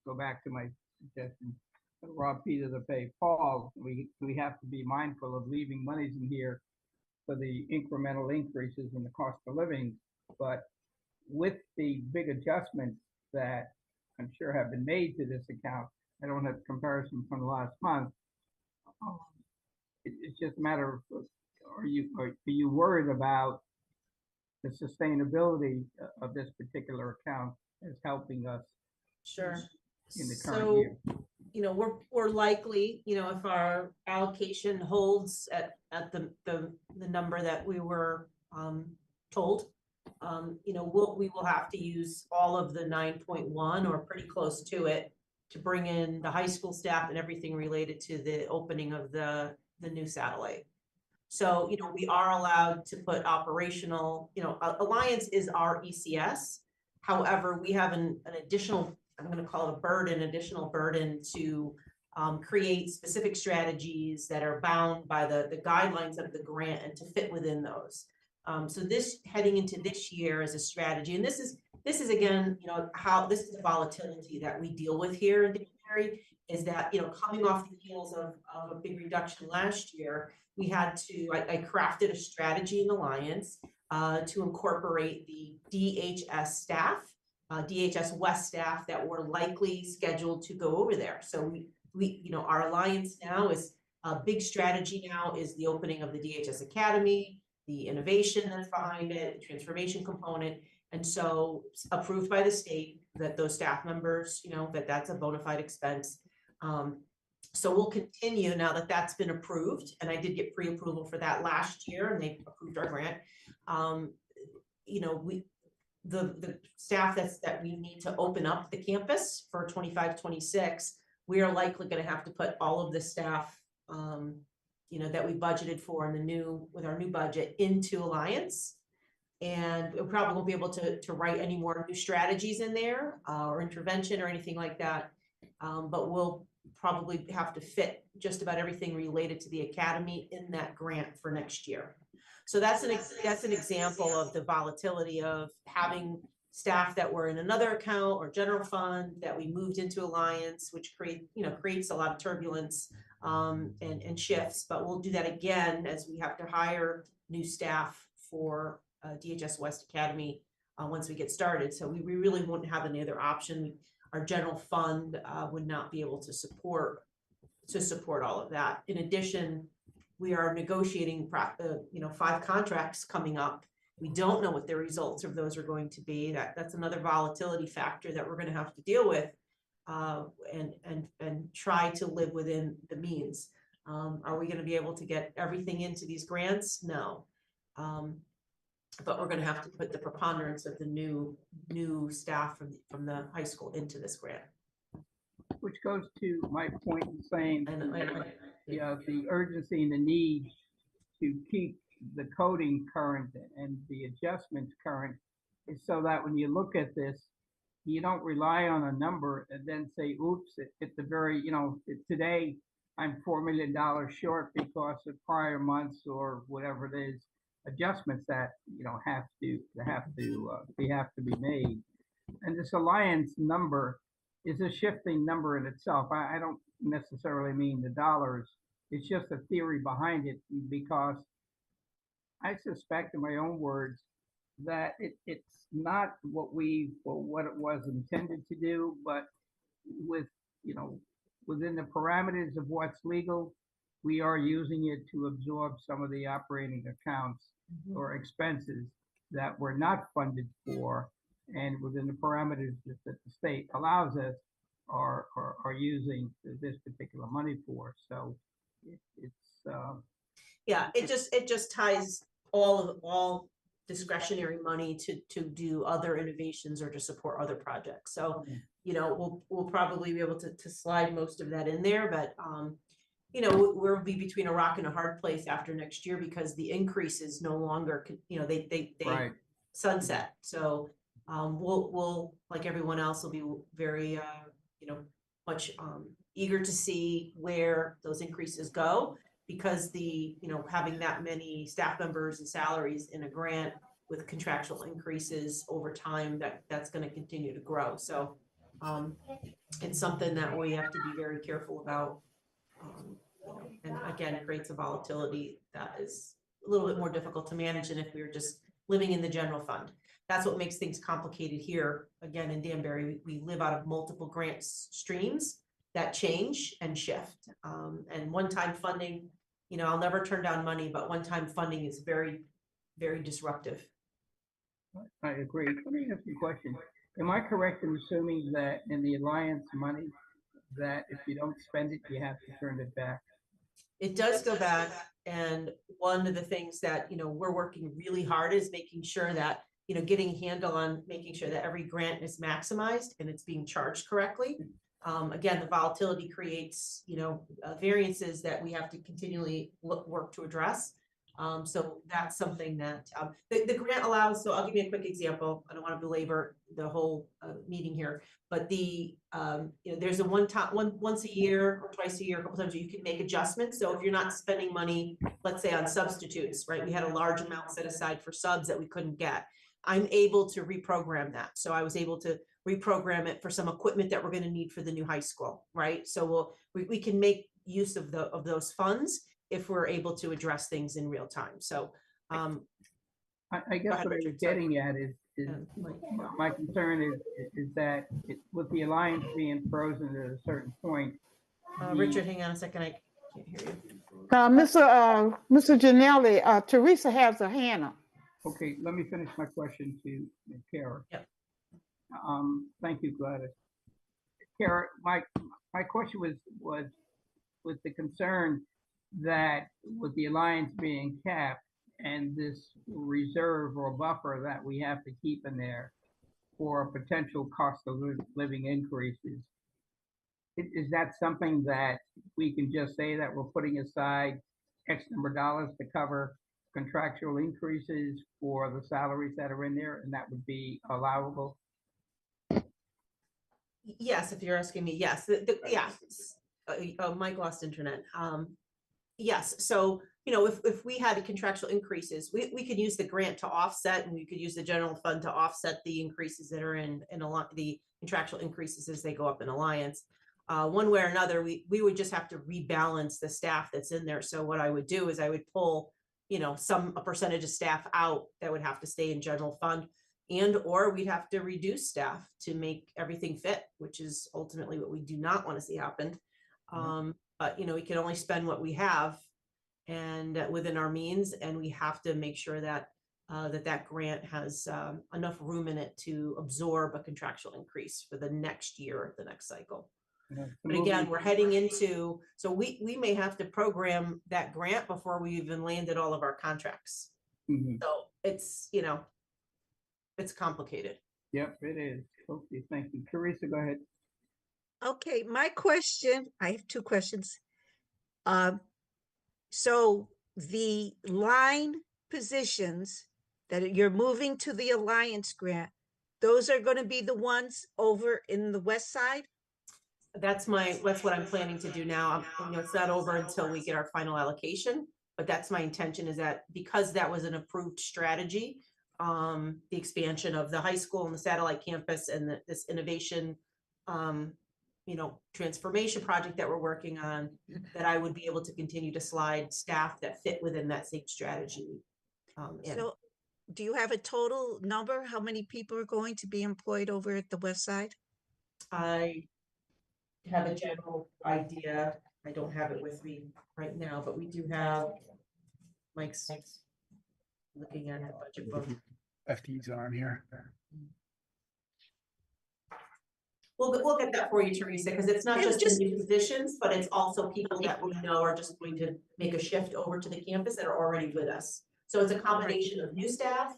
go back to my suggestion, rob Peter to pay Paul. We have to be mindful of leaving monies in here for the incremental increases in the cost of living. But with the big adjustments that I'm sure have been made to this account, I don't have comparison from the last month. It's just a matter of, are you worried about the sustainability of this particular account as helping us Sure. in the current So, year? you know, we're likely, you know, if our allocation holds at the number that we were told, you know, we will have to use all of the 9.1 or pretty close to it to bring in the high school staff and everything related to the opening of the new satellite. So, you know, we are allowed to put operational, you know, Alliance is our ECS. However, we have an additional, I'm going to call it a burden, additional burden to create specific strategies that are bound by the guidelines of the grant and to fit within those. So this heading into this year as a strategy, and this is again, you know, how this is the volatility that we deal with here in Danbury, is that, you know, coming off the heels of a big reduction last year, we had to, I crafted a strategy in Alliance to incorporate the DHS staff, DHS West staff that were likely scheduled to go over there. So we, you know, our Alliance now is a big strategy now is the opening of the DHS Academy, the innovation that's behind it, the transformation component. And so approved by the state that those staff members, you know, that's a bona fide expense. So we'll continue now that that's been approved, and I did get pre-approval for that last year, and they approved our grant. You know, the staff that we need to open up the campus for 25-26, we are likely going to have to put all of the staff, you know, that we budgeted for in with our new budget into Alliance. And we probably won't be able to write any more new strategies in there or intervention or anything like that. But we'll probably have to fit just about everything related to the academy in that grant for next year. So that's an example of the volatility of having staff that were in another account or general fund that we moved into Alliance, which creates a lot of turbulence and shifts, but we'll do that again as we have to hire new staff for DHS West Academy once we get started. So we really wouldn't have any other option. Our general fund would not be able to support all of that. In addition, we are negotiating 5 contracts coming up. We don't know what the results of those are going to be. That's another volatility factor that we're going to have to deal with and try to live within the means. Are we going to be able to get everything into these grants? No. But we're going to have to put the preponderance of the new staff from the high school into this grant. Which goes to my point in saying, And the urgency and the need to keep the coding current and the adjustments current is so that when you look at this, you don't rely on a number and then say, oops, at the very, today I'm $4 million short because of prior months or whatever it is, adjustments that, have to be made. And this Alliance number is a shifting number in itself. I don't necessarily mean the dollars. It's just a theory behind it, because I suspect, in my own words, that it's not what it was intended to do, but within the parameters of what's legal, we are using it to absorb some of the operating accounts or expenses that were not funded for, and within the parameters that the state allows us are using this particular money for. So it just ties all discretionary money to do other innovations or to support other projects. So, we'll probably be able to slide most of that in there, but we'll be between a rock and a hard place after next year, because the increases no longer, they right. sunset. So we'll, like everyone else, will be very, much eager to see where those increases go, because having that many staff members and salaries in a grant with contractual increases over time, that's going to continue to grow. So it's something that we have to be very careful about. And again, it creates a volatility that is a little bit more difficult to manage than if we were just living in the general fund. That's what makes things complicated here. Again, in Danbury, we live out of multiple grant streams that change and shift. And one-time funding, I'll never turn down money, but one-time funding is very, very disruptive. I agree. Let me ask you a question. Am I correct in assuming that in the Alliance money, that if you don't spend it, you have to turn it back? It does go back. And one of the things that, we're working really hard is making sure that, getting a handle on making sure that every grant is maximized and it's being charged correctly. Again, the volatility creates, variances that we have to continually work to address. So that's something that the grant allows. So I'll give you a quick example. I don't want to belabor the whole meeting here, but there's a once a year or twice a year, a couple times you can make adjustments. So if you're not spending money, let's say on substitutes, right? We had a large amount set aside for subs that we couldn't get. I'm able to reprogram that. So I was able to reprogram it for some equipment that we're going to need for the new high school, right? So we can make use of those funds if we're able to address things in real time. So I guess what I was getting at is my concern is that with the Alliance being frozen at a certain point. Richard, hang on a second. I can't hear you. Mr. Janelli, Teresa has her hand up. Okay, let me finish my question to Kara. Yep. Thank you, Gladys. Kara, my question was with the concern that with the Alliance being capped and this reserve or buffer that we have to keep in there for potential cost of living increases, is that something that we can just say that we're putting aside X number of dollars to cover contractual increases for the salaries that are in there, and that would be allowable? Yes, if you're asking me, yes. Mike lost internet. Yes, so you know, if we had contractual increases, we could use the grant to offset, and we could use the general fund to offset the increases that are in a lot, the contractual increases as they go up in Alliance. One way or another, we would just have to rebalance the staff that's in there. So what I would do is I would pull, you know, a percentage of staff out that would have to stay in general fund, and or we'd have to reduce staff to make everything fit, which is ultimately what we do not want to see happen. But you know, we can only spend what we have and within our means, and we have to make sure that that grant has enough room in it to absorb a contractual increase for the next year, the next cycle. But again, we're heading into, so we may have to program that grant before we even landed all of our contracts. Mhm. So it's, you know, it's complicated. Yep, it is. Okay, thank you. Teresa, go ahead. Okay, my question, I have two questions. So the line positions that you're moving to the Alliance grant, those are going to be the ones over in the west side? That's what I'm planning to do now. You know, it's not over until we get our final allocation, but that's my intention, is that because that was an approved strategy, the expansion of the high school and the satellite campus and this innovation, you know, transformation project that we're working on, that I would be able to continue to slide staff that fit within that same strategy. In. So do you have a total number? How many people are going to be employed over at the west side? I have a general idea. I don't have it with me right now, but we do have Mike's looking at that budget book. FTEs are on here. We'll get that for you, Teresa, because it's not Yeah, just just- the new positions, but it's also people that we know are just going to make a shift over to the campus that are already with us. So it's a combination of new staff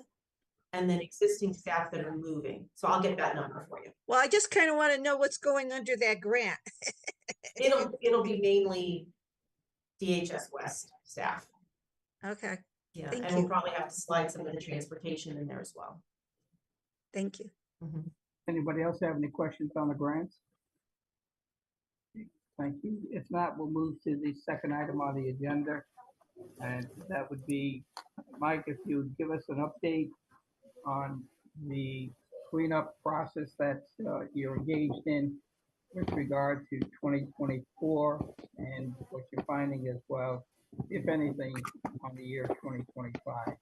and then existing staff that are moving. So I'll get that number for you. Well, I just kind of want to know what's going under that grant. It'll be mainly DHS West staff. Okay, Yeah, Thank and we'll you. probably have to slide some of the transportation in there as well. thank you. Anybody else have any questions on the grants? Thank you. If not, we'll move to the second item on the agenda. And that would be, Mike, if you would give us an update on the cleanup process that you're engaged in with regard to 2024 and what you're finding as well, if anything, on the year 2025.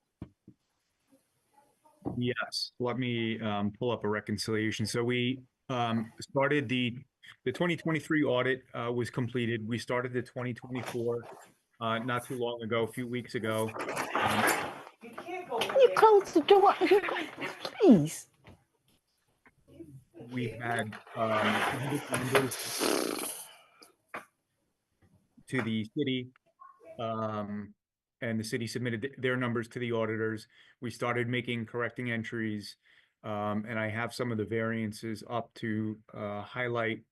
Yes, let me pull up a reconciliation. So we started the 2023 audit was completed. We started the 2024 not too long ago, a few weeks ago. Can you close the door? Please. We had numbers to the city, and the city submitted their numbers to the auditors. We started making correcting entries, and I have some of the variances up to highlight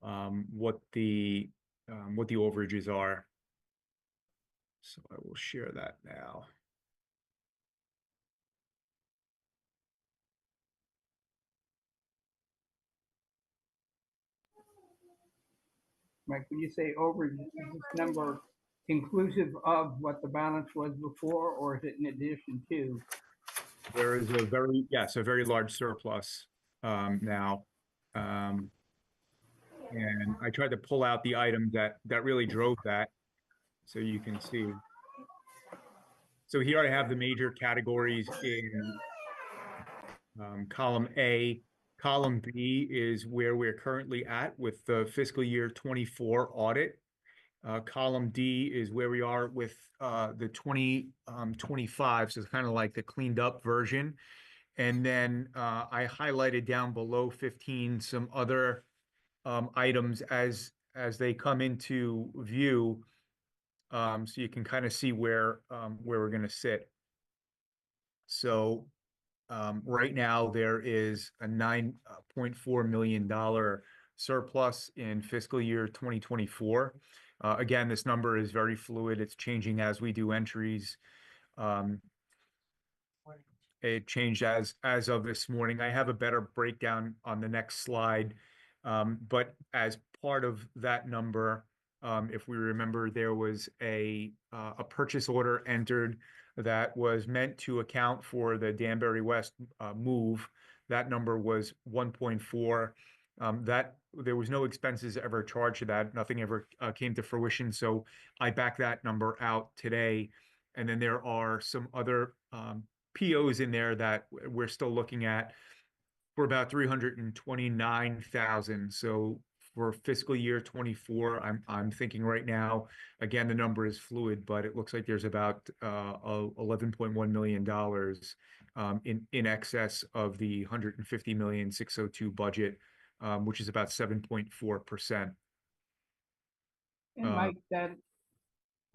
what the overages are. So I will share that now. Mike, when you say over, is this number inclusive of what the balance was before, or is it in addition to? There is a very large surplus now. And I tried to pull out the item that really drove that, so you can see. So here I have the major categories in column A. Column B is where we're currently at with the fiscal year 24 audit. Column D is where we are with the 2025, so it's kind of like the cleaned up version. And then I highlighted down below 15 some other items as they come into view, so you can kind of see where we're going to sit. So right now there is a $9.4 million surplus in fiscal year 2024. Again, this number is very fluid. It's changing as we do entries. It changed as of this morning. I have a better breakdown on the next slide. But as part of that number, If we remember, there was a purchase order entered that was meant to account for the Danbury West move. That number was 1.4. That there was no expenses ever charged to that. Nothing ever came to fruition. So I backed that number out today. And then there are some other POs in there that we're still looking at for about 329,000. So for fiscal year 24, I'm thinking right now, again, the number is fluid, but it looks like there's about $11.1 million in excess of the 150,602 budget, which is about 7.4%. And Mike, that,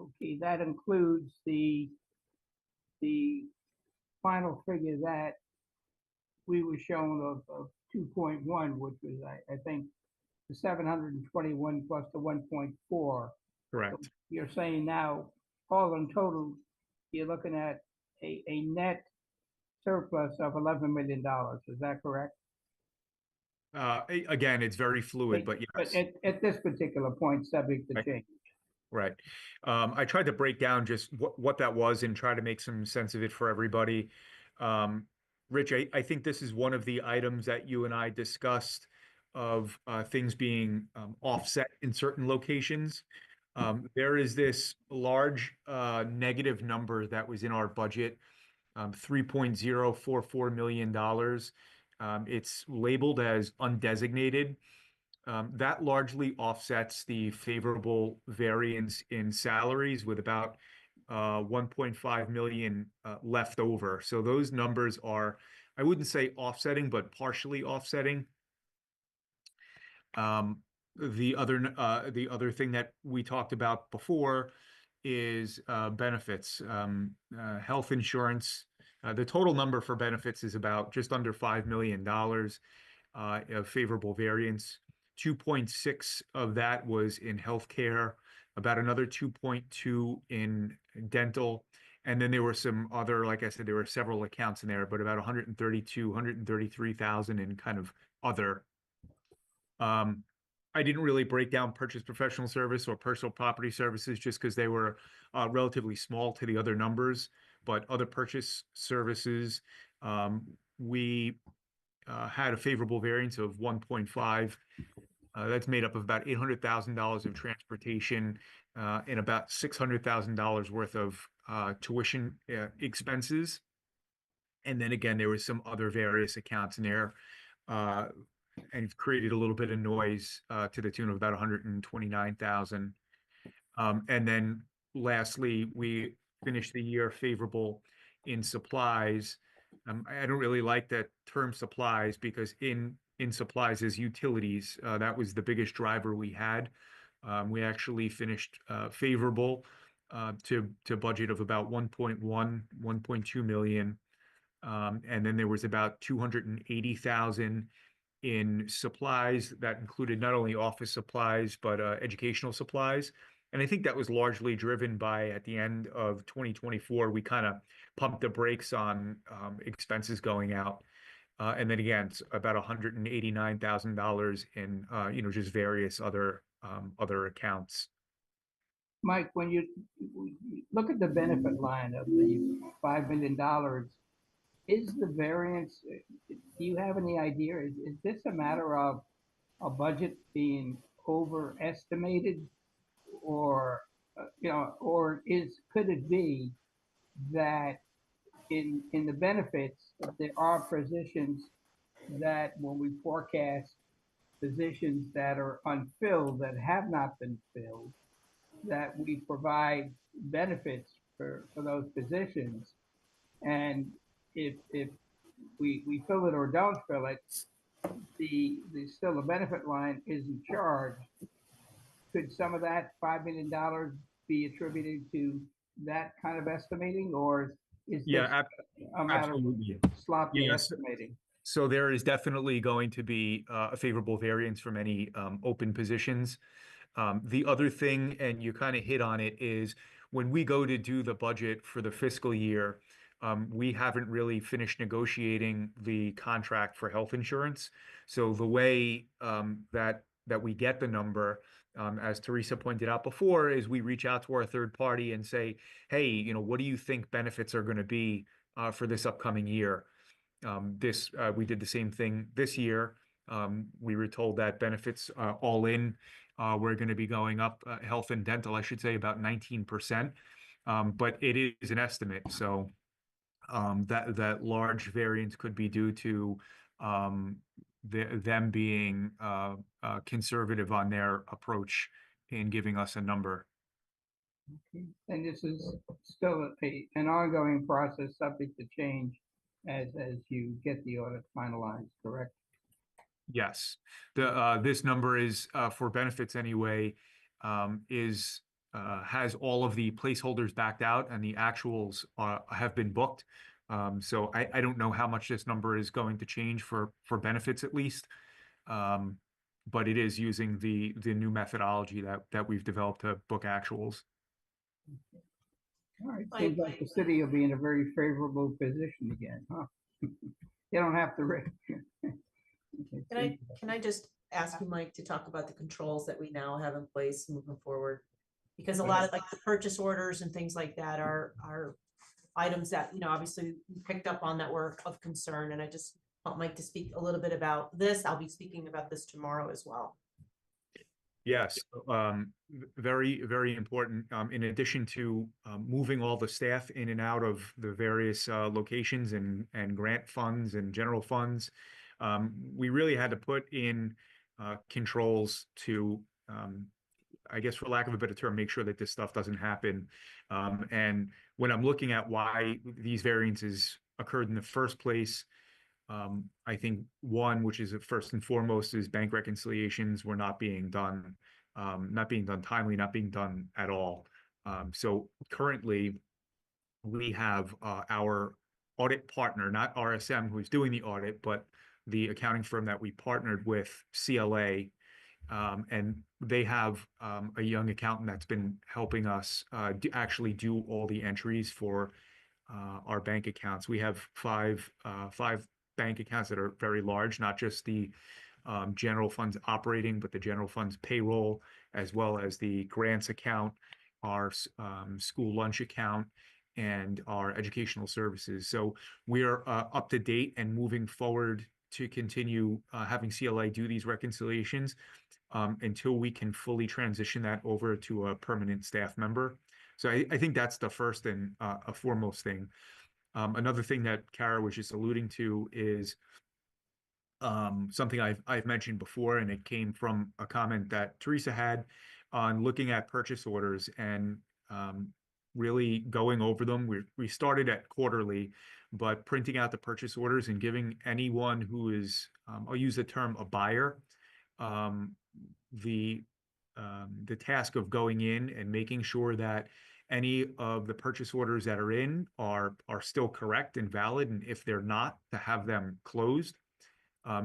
okay, that includes the final figure that we were shown of 2.1, which was, I think, the 721 plus the 1.4. Correct. You're saying now, all in total, you're looking at a net surplus of $11 million. Is that correct? Again, it's very fluid, but But yes. at this particular point, subject to Right. change. Right. I tried to break down just what that was and try to make some sense of it for everybody. Rich, I think this is one of the items that you and I discussed of things being offset in certain locations. There is this large negative number that was in our budget, $3.044 million. It's labeled as undesignated. That largely offsets the favorable variance in salaries with about 1.5 million left over. So those numbers are, I wouldn't say offsetting, but partially offsetting. The other thing that we talked about before is benefits, health insurance. The total number for benefits is about just under $5 million of favorable variance. 2.6 of that was in healthcare, about another 2.2 in dental. And then there were some other, like I said, there were several accounts in there, but about 133,000 in kind of other. I didn't really break down purchase professional service or personal property services just because they were relatively small to the other numbers. But other purchase services, we had a favorable variance of 1.5. That's made up of about $800,000 of transportation and about $600,000 worth of tuition expenses. And then again, there was some other various accounts in there and created a little bit of noise to the tune of about 129,000. And then lastly, we finished the year favorable in supplies. I don't really like that term supplies because in supplies is utilities. That was the biggest driver we had. We actually finished favorable to budget of about 1.2 million. And then there was about 280,000 in supplies that included not only office supplies, but educational supplies. And I think that was largely driven by, at the end of 2024, we kind of pumped the brakes on expenses going out. And then again, it's about $189,000 in, just various other accounts. Mike, when you look at the benefit line of the $5 million, is the variance, do you have any idea? Is this a matter of a budget being overestimated, or could it be that in the benefits there are positions that when we forecast positions that are unfilled, that have not been filled, that we provide benefits for those positions, and if we fill it or don't fill it, the still the benefit line isn't charged. Could some of that $5 million be attributed to that kind of estimating, or is this a matter absolutely. of sloppy Yes. estimating? So there is definitely going to be a favorable variance from any open positions. The other thing, and you kind of hit on it, is when we go to do the budget for the fiscal year, we haven't really finished negotiating the contract for health insurance. So the way that we get the number as Teresa pointed out before, is we reach out to our third party and say, hey, you know, what do you think benefits are going to be for this upcoming year? We did the same thing this year. We were told that benefits all in were going to be going up, health and dental, I should say, about 19%. But it is an estimate, so that large variance could be due to them being conservative on their approach in giving us a number. Okay. And this is still an ongoing process, subject to change as you get the audit finalized, correct? Yes, this number is for benefits anyway, has all of the placeholders backed out and the actuals have been booked. So I don't know how much this number is going to change for benefits at least. But it is using the new methodology that we've developed to book actuals. All right, seems like the city will be in a very favorable position again, huh? You don't have to. Okay, Can I just ask you, Mike, to talk about the controls that we now have in place moving forward? Because a lot of like the purchase orders and things like that are items that, you know, obviously we picked up on that were of concern. And I just want Mike to speak a little bit about this. I'll be speaking about this tomorrow as well. Yes, very, very important. In addition to moving all the staff in and out of the various locations and grant funds and general funds, we really had to put in controls to, I guess for lack of a better term, make sure that this stuff doesn't happen. And when I'm looking at why these variances occurred in the first place, I think one, which is first and foremost, is bank reconciliations were not being done timely, not being done at all. So currently, we have our audit partner, not RSM, who's doing the audit, but the accounting firm that we partnered with, CLA, and they have a young accountant that's been helping us actually do all the entries for our bank accounts. We have five bank accounts that are very large, not just the general funds operating, but the general funds payroll, as well as the grants account, our school lunch account, and our educational services. So we're up to date and moving forward to continue having CLA do these reconciliations until we can fully transition that over to a permanent staff member. So I think that's the first and a foremost thing. Another thing that Kara was just alluding to is something I've mentioned before, and it came from a comment that Teresa had on looking at purchase orders and really going over them. We started at quarterly, but printing out the purchase orders and giving anyone who is, I'll use the term a buyer, the task of going in and making sure that any of the purchase orders that are in are still correct and valid, and if they're not, to have them closed.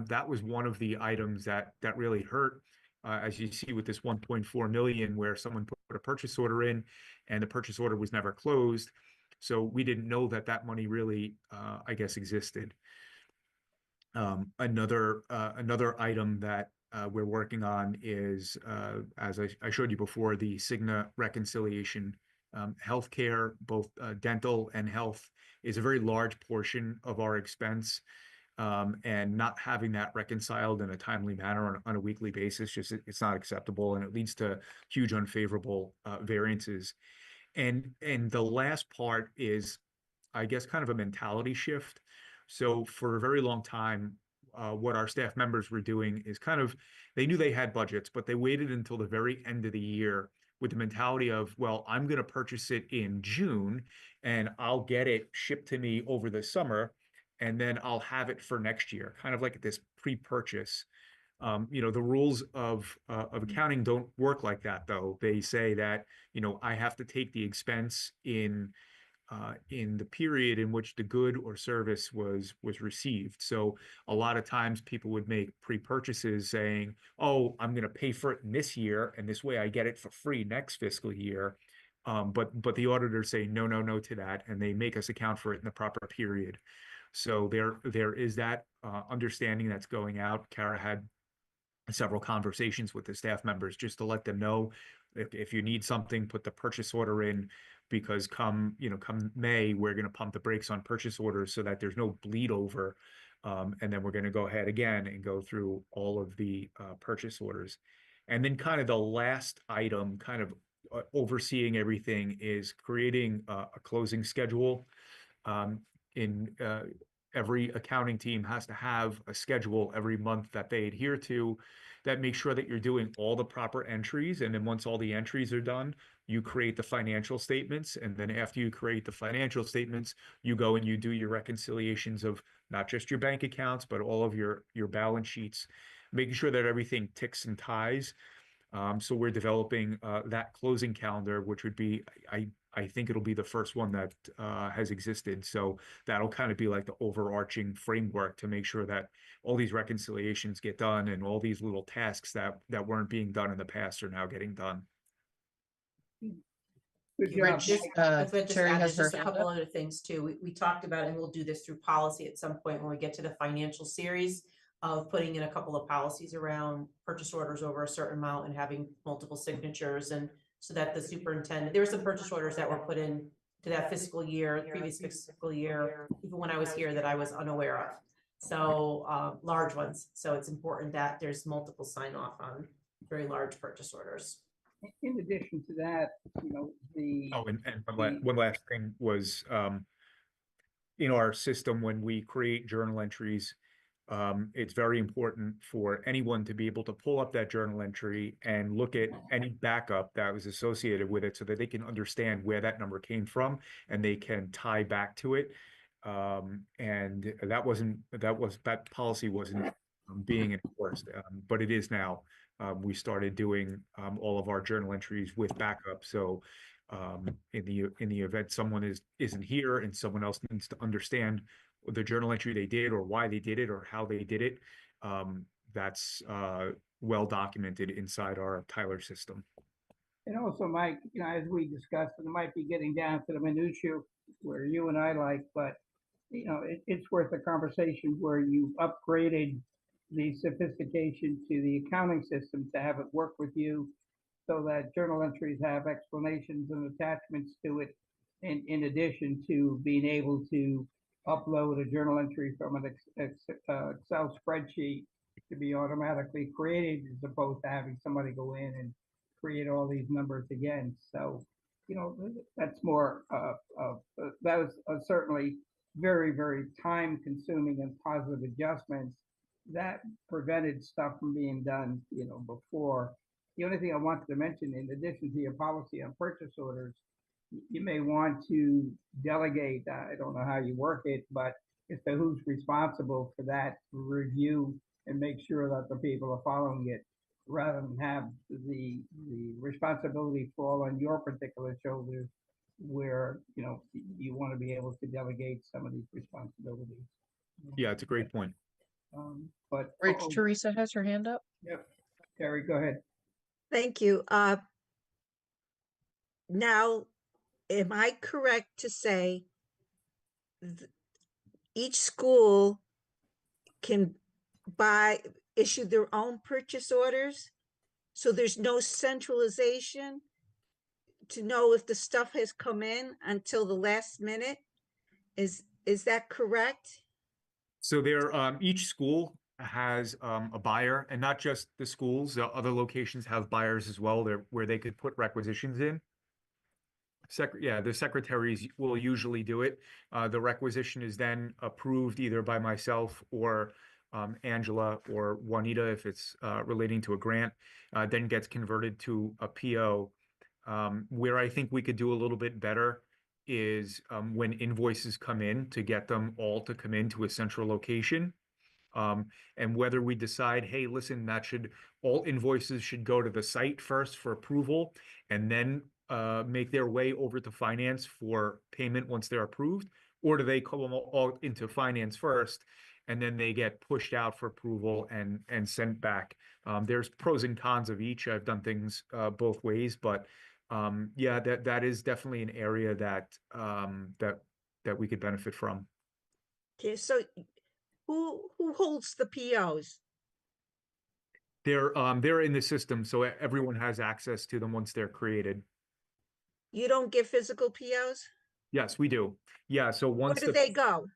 That was one of the items that really hurt, as you see with this 1.4 million, where someone put a purchase order in and the purchase order was never closed. So we didn't know that money really, I guess, existed. Another item that we're working on is, as I showed you before, the Cigna reconciliation. Healthcare, both dental and health, is a very large portion of our expense. And not having that reconciled in a timely manner on a weekly basis, it's not acceptable, and it leads to huge unfavorable variances. And the last part is, I guess, kind of a mentality shift. So for a very long time, what our staff members were doing is they knew they had budgets, but they waited until the very end of the year with the mentality of, well, I'm going to purchase it in June and I'll get it shipped to me over the summer, and then I'll have it for next year, kind of like this pre-purchase. The rules of accounting don't work like that, though. They say that, I have to take the expense in the period in which the good or service was received. So a lot of times people would make pre-purchases saying, oh, I'm going to pay for it in this year, and this way I get it for free next fiscal year. But the auditors say no to that, and they make us account for it in the proper period. So there is that understanding that's going out. Kara had several conversations with the staff members just to let them know if you need something, put the purchase order in, because come May, we're going to pump the brakes on purchase orders so that there's no bleed over. And then we're going to go ahead again and go through all of the purchase orders. And then kind of the last item, kind of overseeing everything, is creating a closing schedule. Every accounting team has to have a schedule every month that they adhere to that makes sure that you're doing all the proper entries. And then once all the entries are done, you create the financial statements. And then after you create the financial statements, you go and you do your reconciliations of not just your bank accounts, but all of your balance sheets, making sure that everything ticks and ties. So we're developing that closing calendar, which would be, I think it'll be the first one that has existed. So that'll kind of be like the overarching framework to make sure that all these reconciliations get done and all these little tasks that weren't being done in the past are now getting done. Good job. Rich, Just- I was gonna just Terry add, has there's her just a hand couple up. other things too. We talked about, and we'll do this through policy at some point when we get to the financial series, of putting in a couple of policies around purchase orders over a certain amount and having multiple signatures, and so that the superintendent, there were some purchase orders that were put in to that fiscal year, previous fiscal year, even when I was here, that I was unaware of. So large ones. So it's important that there's multiple sign off on very large purchase orders. In addition to that, Oh, and one last thing was, in our system, when we create journal entries, it's very important for anyone to be able to pull up that journal entry and look at any backup that was associated with it so that they can understand where that number came from and they can tie back to it. And that policy wasn't being enforced, but it is now. We started doing all of our journal entries with backup. So in the event someone isn't here and someone else needs to understand the journal entry they did or why they did it or how they did it, that's well documented inside our Tyler system. And also, Mike, as we discussed, it might be getting down to the minutiae where you and I like, but it's worth a conversation where you upgraded the sophistication to the accounting system to have it work with you so that journal entries have explanations and attachments to it, in addition to being able to upload a journal entry from an Excel spreadsheet to be automatically created, as opposed to having somebody go in and create all these numbers again. So, that's more, that was certainly very, very time consuming and positive adjustments that prevented stuff from being done, before. The only thing I wanted to mention, in addition to your policy on purchase orders, you may want to delegate, I don't know how you work it, but as to who's responsible for that review and make sure that the people are following it, rather than have the responsibility fall on your particular shoulders, where, you want to be able to delegate some of these responsibilities. Yeah, it's a great point. But Rich, Teresa has her hand up. Yep, Terry, go ahead. Thank you. Now, am I correct to say each school can issue their own purchase orders? So there's no centralization to know if the stuff has come in until the last minute? Is that correct? So each school has a buyer, and not just the schools. Other locations have buyers as well, where they could put requisitions in. The secretaries will usually do it. The requisition is then approved either by myself or Angela or Juanita if it's relating to a grant, then gets converted to a PO. Where I think we could do a little bit better is when invoices come in, to get them all to come into a central location. And whether we decide, hey, listen, all invoices should go to the site first for approval and then make their way over to finance for payment once they're approved, or do they come all into finance first and then they get pushed out for approval and sent back? There's pros and cons of each. I've done things both ways, but yeah, that is definitely an area that we could benefit from. Okay, so who holds the POs? They're in the system, so everyone has access to them once they're created. You don't give physical POs? Yes, we do. Yeah, so Where once do they go?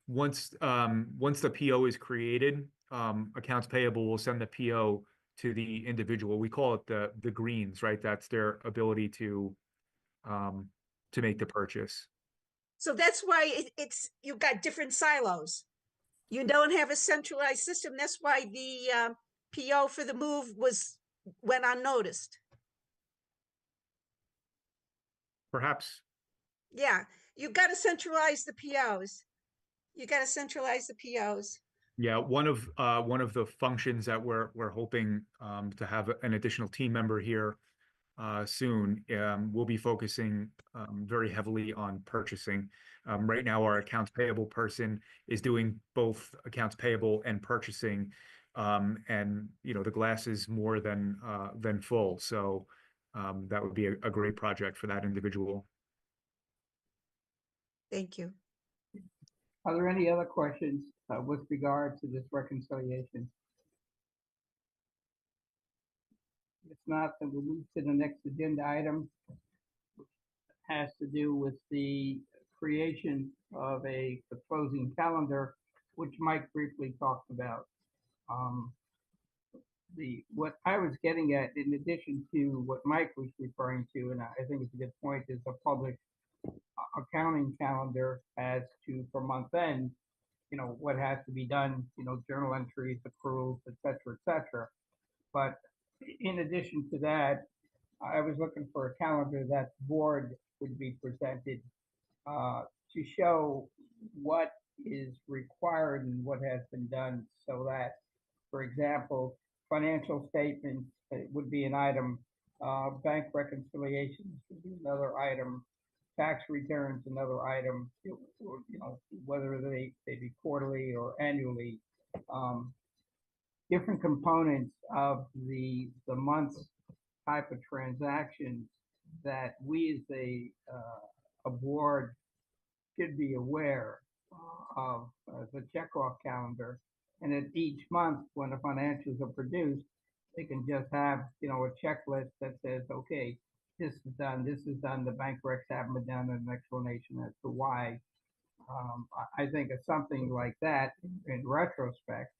once the PO is created, accounts payable will send the PO to the individual. We call it the greens, right? That's their ability to make the purchase. So that's why you've got different silos. You don't have a centralized system. That's why the PO for the move went unnoticed. Perhaps. Yeah, you've got to centralize the POs. You got to centralize the POs. Yeah, one of the functions that we're hoping to have an additional team member here soon. We'll be focusing very heavily on purchasing. Right now, our accounts payable person is doing both accounts payable and purchasing, and the glass is more than full. So that would be a great project for that individual. Thank you. Are there any other questions with regard to this reconciliation? If not, then we'll move to the next agenda item, which has to do with the creation of the closing calendar, which Mike briefly talked about. What I was getting at, in addition to what Mike was referring to, and I think it's a good point, is a public accounting calendar as to, for month end, what has to be done, journal entries, accruals, et cetera, But in addition to that, I was looking for a calendar that the board would be presented to show what is required and what has been done, so that, for example, financial statements would be an item, bank reconciliations would be another item, tax returns another item, whether they be quarterly or annually. Different components of the month's type of transactions that we as a board should be aware of as a checkoff calendar. And at each month, when the financials are produced, they can just have, a checklist that says, okay, this is done, the bank recs haven't been done, and an explanation as to why. I think of something like that in retrospect,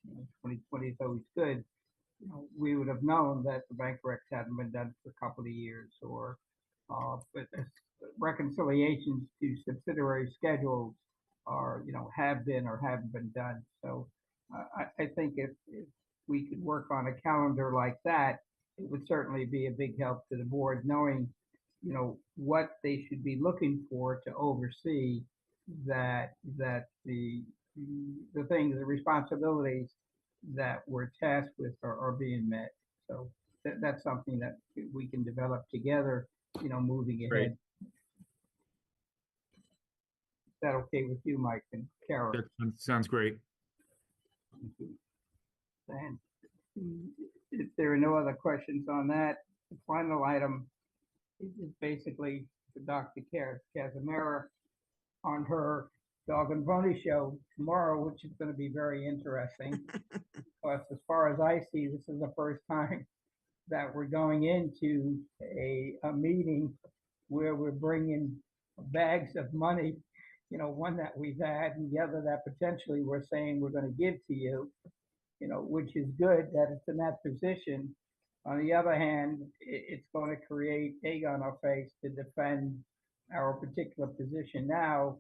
2020 is always good. We would have known that the bank recs hadn't been done for a couple of years, or but reconciliations to subsidiary schedules are, have been or haven't been done. So I think if we could work on a calendar like that, it would certainly be a big help to the board, knowing, what they should be looking for to oversee that the things, the responsibilities that we're tasked with are being met. So that's something that we can develop together, moving Great. ahead. Is that okay with you, Mike and Carol? That sounds great. And if there are no other questions on that, the final item is basically for Dr. Casimira on her Dog and Pony show tomorrow, which is going to be very interesting. But as far as I see, this is the first time that we're going into a meeting where we're bringing bags of money, one that we've had and the other that potentially we're saying we're going to give to you, which is good that it's in that position. On the other hand, it's going to create egg on our face to defend our particular position now,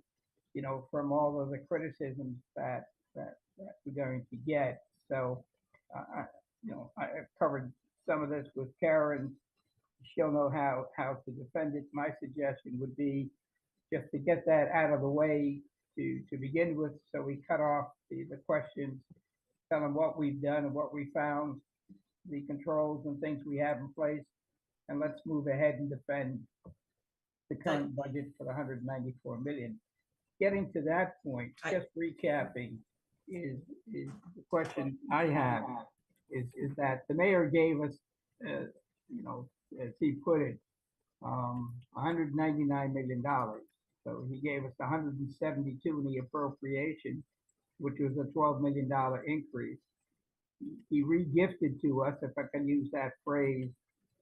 from all of the criticisms that we're going to get. So, I've covered some of this with Karen. She'll know how to defend it. My suggestion would be just to get that out of the way to begin with, so we cut off the questions, tell them what we've done and what we found, the controls and things we have in place, and let's move ahead and defend the current budget for the 194 million. Getting to that point, just recapping, is the question I have is that the mayor gave us, as he put it, $199 million. So he gave us 172 in the appropriation, which was a $12 million increase. he re-gifted to us, if I can use that phrase,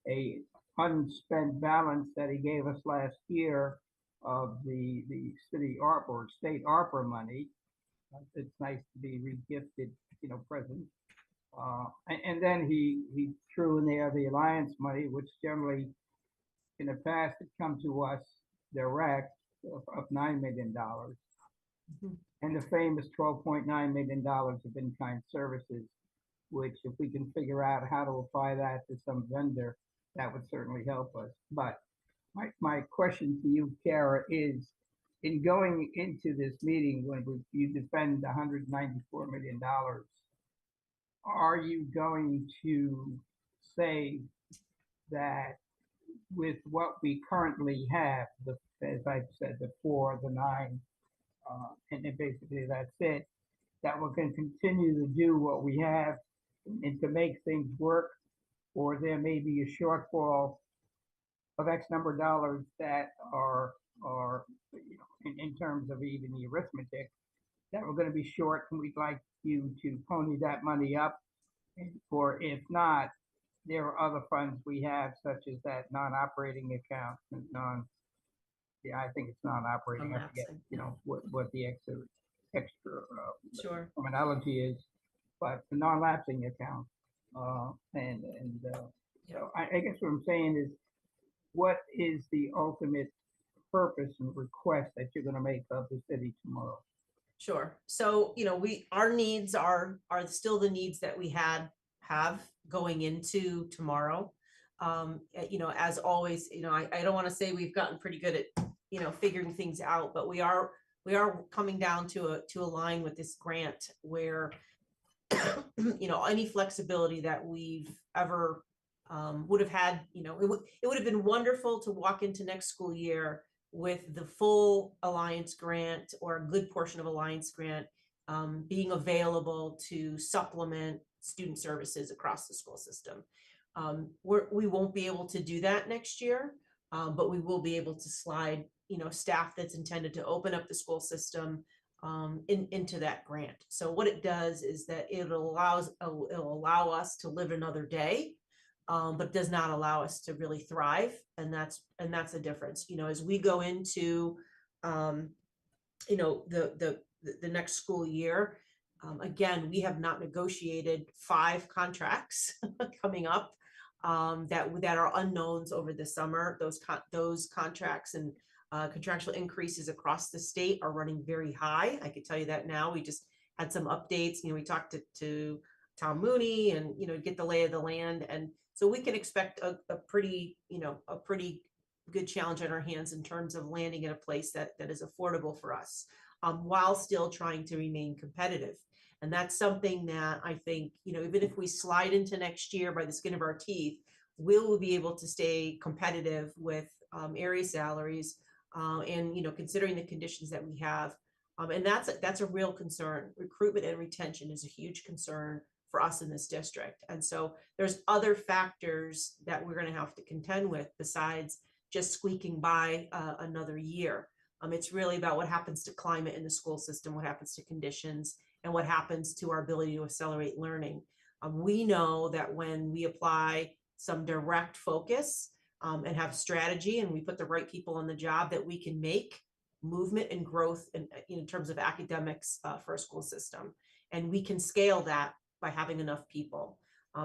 a unspent balance that he gave us last year of the city ARPA or state ARPA money. It's nice to be re-gifted, present. And then he threw in there the Alliance money, which generally in the past had come to us direct of $9 million. And the famous $12.9 million of in-kind services, which if we can figure out how to apply that to some vendor, that would certainly help us. But my question to you, Kara, is in going into this meeting when you defend $194 million, are you going to say that with what we currently have, as I said, the 4, the 9, and then basically that's it, that we're going to continue to do what we have and to make things work, or there may be a shortfall of X number of dollars that are in terms of even the arithmetic, that we're going to be short, and we'd like you to pony that money up, or if not, there are other funds we have, such as that non-operating account, I think it's non-operating, I forget, what the extra Sure. terminology is, but the non-lapsing account, so I guess what I'm saying is, what is the ultimate purpose and request that you're going to make of the city tomorrow? Sure. So, our needs are still the needs that we have going into tomorrow. As always, I don't want to say we've gotten pretty good at, figuring things out, but we are coming down to a line with this grant where, any flexibility that we've ever would have had, it would have been wonderful to walk into next school year with the full Alliance grant or a good portion of Alliance grant being available to supplement student services across the school system. We won't be able to do that next year, but we will be able to slide, staff that's intended to open up the school system into that grant. So what it does is that it'll allow us to live another day, but does not allow us to really thrive. And that's the difference. As we go into, the next school year, again, we have not negotiated 5 contracts coming up that are unknowns over the summer. Those contracts and contractual increases across the state are running very high. I could tell you that now. We just had some updates. We talked to Tom Mooney and get the lay of the land, and so we can expect a pretty good challenge on our hands in terms of landing in a place that is affordable for us, while still trying to remain competitive. And that's something that I think, even if we slide into next year by the skin of our teeth, we'll be able to stay competitive with area salaries, and considering the conditions that we have. And that's a real concern. Recruitment and retention is a huge concern for us in this district. And so there's other factors that we're going to have to contend with besides just squeaking by another year. It's really about what happens to climate in the school system, what happens to conditions, and what happens to our ability to accelerate learning. We know that when we apply some direct focus and have strategy, and we put the right people on the job, that we can make movement and growth in terms of academics for a school system. And we can scale that by having enough people.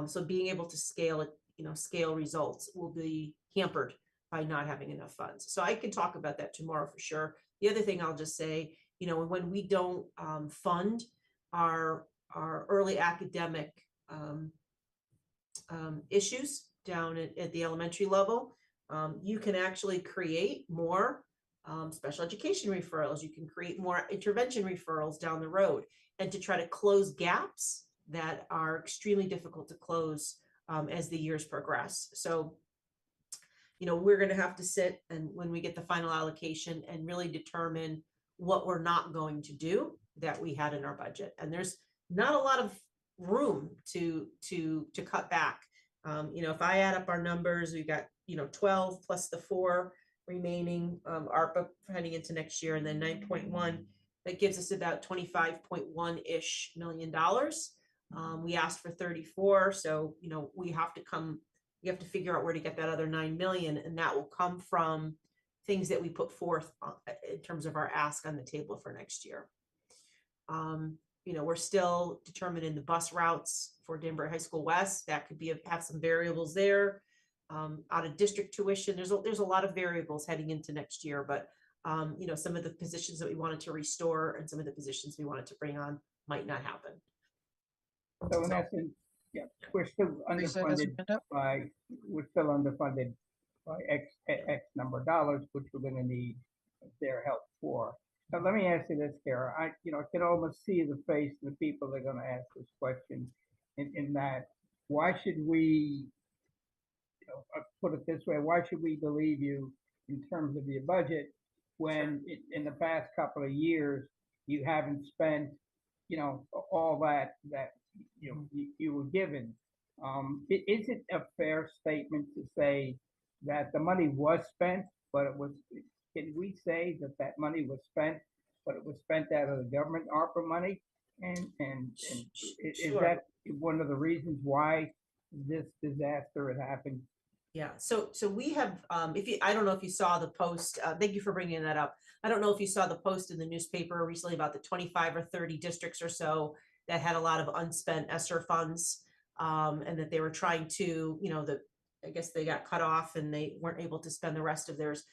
So being able to scale it, scale results will be hampered by not having enough funds. So I can talk about that tomorrow for sure. The other thing I'll just say, when we don't fund our early academic issues down at the elementary level, you can actually create more special education referrals. You can create more intervention referrals down the road, and to try to close gaps that are extremely difficult to close as the years progress. So, we're going to have to sit, and when we get the final allocation, and really determine what we're not going to do that we had in our budget. And there's not a lot of room to cut back. If I add up our numbers, we've got 12 plus the 4 remaining ARPA heading into next year, and then 9.1. That gives us about $25.1-ish million. We asked for 34, so, we have to figure out where to get that other 9 million, and that will come from things that we put forth in terms of our ask on the table for next year. We're still determining the bus routes for Danbury High School West. That could have some variables there. Out of district tuition, there's a lot of variables heading into next year, but some of the positions that we wanted to restore and some of the positions we wanted to bring on might not happen. So in essence, yeah, we're still Lisa has her underfunded hand up. by X number of dollars, which we're gonna need their help for. Now, let me ask you this, Kara. I can almost see the face of the people that are gonna ask this question in that, why should we, put it this way, why should we believe you in terms of your budget when in the past couple of years, you haven't spent, all that you were given? Is it a fair statement to say that the money was spent, but can we say that money was spent, but it was spent out of the government ARPA money? And is Sure. that one of the reasons why this disaster had happened? Yeah, so we have, I don't know if you saw the post, thank you for bringing that up. I don't know if you saw the post in the newspaper recently about the 25 or 30 districts or so that had a lot of unspent ESSER funds, and that they were trying to, I guess they got cut off and they weren't able to spend the rest of theirs.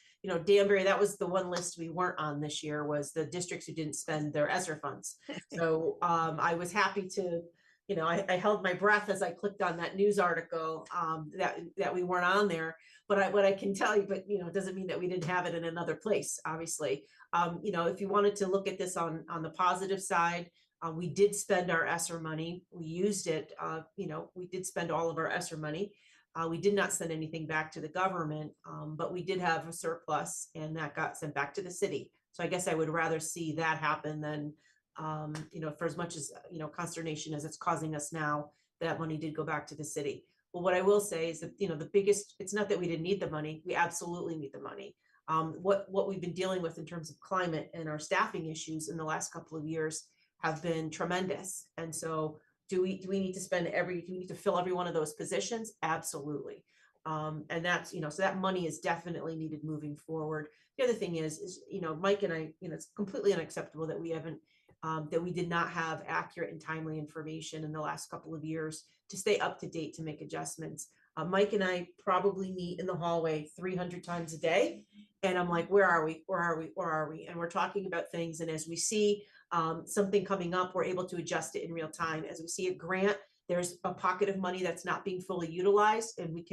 Danbury, that was the one list we weren't on this year, was the districts who didn't spend their ESSER funds. So I was happy to, I held my breath as I clicked on that news article that we weren't on there. But what I can tell you, but it doesn't mean that we didn't have it in another place, obviously. If you wanted to look at this on the positive side, we did spend our ESSER money. We used it, we did spend all of our ESSER money. We did not send anything back to the government, but we did have a surplus, and that got sent back to the city. So I guess I would rather see that happen than, for as much as, consternation as it's causing us now, that money did go back to the city. Well, what I will say is that, the biggest, it's not that we didn't need the money, we absolutely need the money. What we've been dealing with in terms of climate and our staffing issues in the last couple of years have been tremendous. And so do we need to do we need to fill every one of those positions? Absolutely. And that's, so that money is definitely needed moving forward. The other thing is, Mike and I, it's completely unacceptable that we did not have accurate and timely information in the last couple of years to stay up to date, to make adjustments. Mike and I probably meet in the hallway 300 times a day. And I'm like, where are we? Where are we? Where are we? And we're talking about things. And as we see something coming up, we're able to adjust it in real time. As we see a grant, there's a pocket of money that's not being fully utilized, and we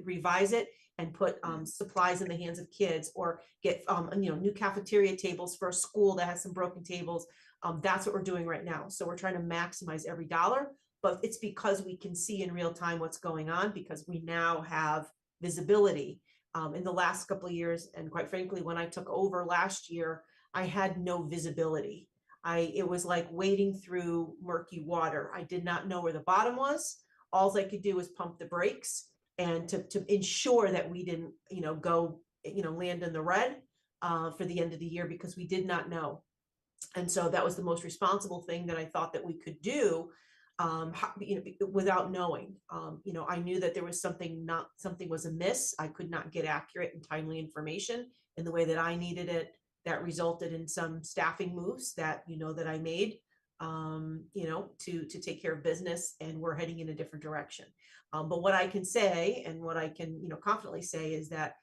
revise it and put supplies in the hands of kids, or get new cafeteria tables for a school that has some broken tables. That's what we're doing right now. So we're trying to maximize every dollar, but it's because we can see in real time what's going on, because we now have visibility. In the last couple of years, and quite frankly, when I took over last year, I had no visibility. It was like wading through murky water. I did not know where the bottom was. All I could do was pump the brakes, and to ensure that we didn't, go, land in the red for the end of the year, because we did not know. And so that was the most responsible thing that I thought that we could do, without knowing. I knew that there was something was amiss. I could not get accurate and timely information in the way that I needed it. That resulted in some staffing moves that, that I made, to take care of business, and we're heading in a different direction. But what I can say, and what I can, confidently say, is that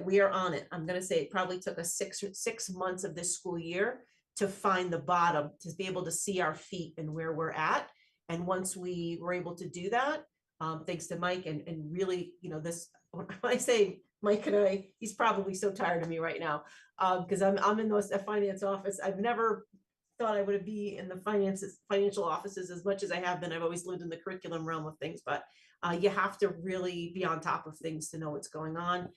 we are on it. I'm going to say it probably took us 6 months of this school year to find the bottom, to be able to see our feet and where we're at. And once we were able to do that, thanks to Mike, and really, this, when I say Mike and I, he's probably so tired of me right now, because I'm in the finance office. I've never thought I would be in the financial offices as much as I have been. I've always lived in the curriculum realm of things, but you have to really be on top of things to know what's going on,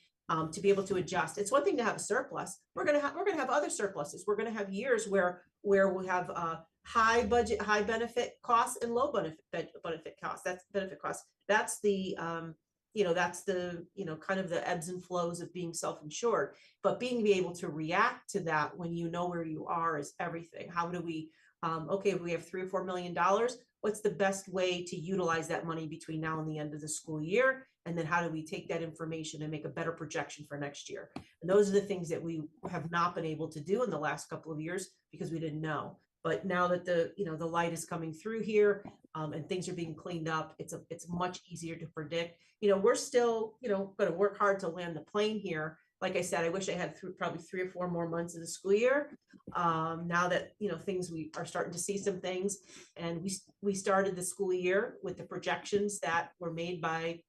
to be able to adjust. It's one thing to have a surplus. We're gonna have other surpluses. We're gonna have years where we have high budget, high benefit costs, and low benefit costs. That's benefit costs. That's the that's the kind of the ebbs and flows of being self-insured. But being able to react to that when you know where you are is everything. How do we Okay, we have $3 or $4 million. What's the best way to utilize that money between now and the end of the school year? And then how do we take that information and make a better projection for next year? And those are the things that we have not been able to do in the last couple of years because we didn't know. But now that the light is coming through here, and things are being cleaned up, it's much easier to predict. We're still, going to work hard to land the plane here. Like I said, I wish I had probably 3 or 4 more months of the school year. Now that, things, we are starting to see some things, and we started the school year with the projections that were made by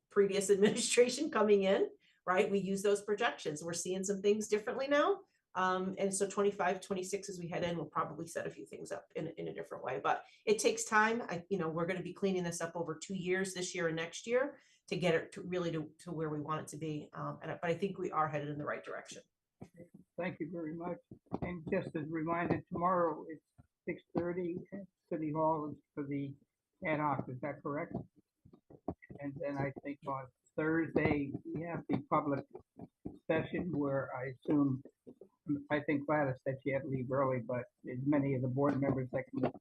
previous administration coming in, right? We use those projections. We're seeing some things differently now. And so 25, 26, as we head in, we'll probably set a few things up in a different way, but it takes time. We're going to be cleaning this up over 2 years, this year and next year, to get it to really to where we want it to be. But I think we are headed in the right direction. Thank you very much. And just as a reminder, tomorrow it's 6:30 at City Hall for the ad hoc, is that correct? And then I think on Thursday, we have the public session where I think Gladys said she had to leave early, but as many of the board members that can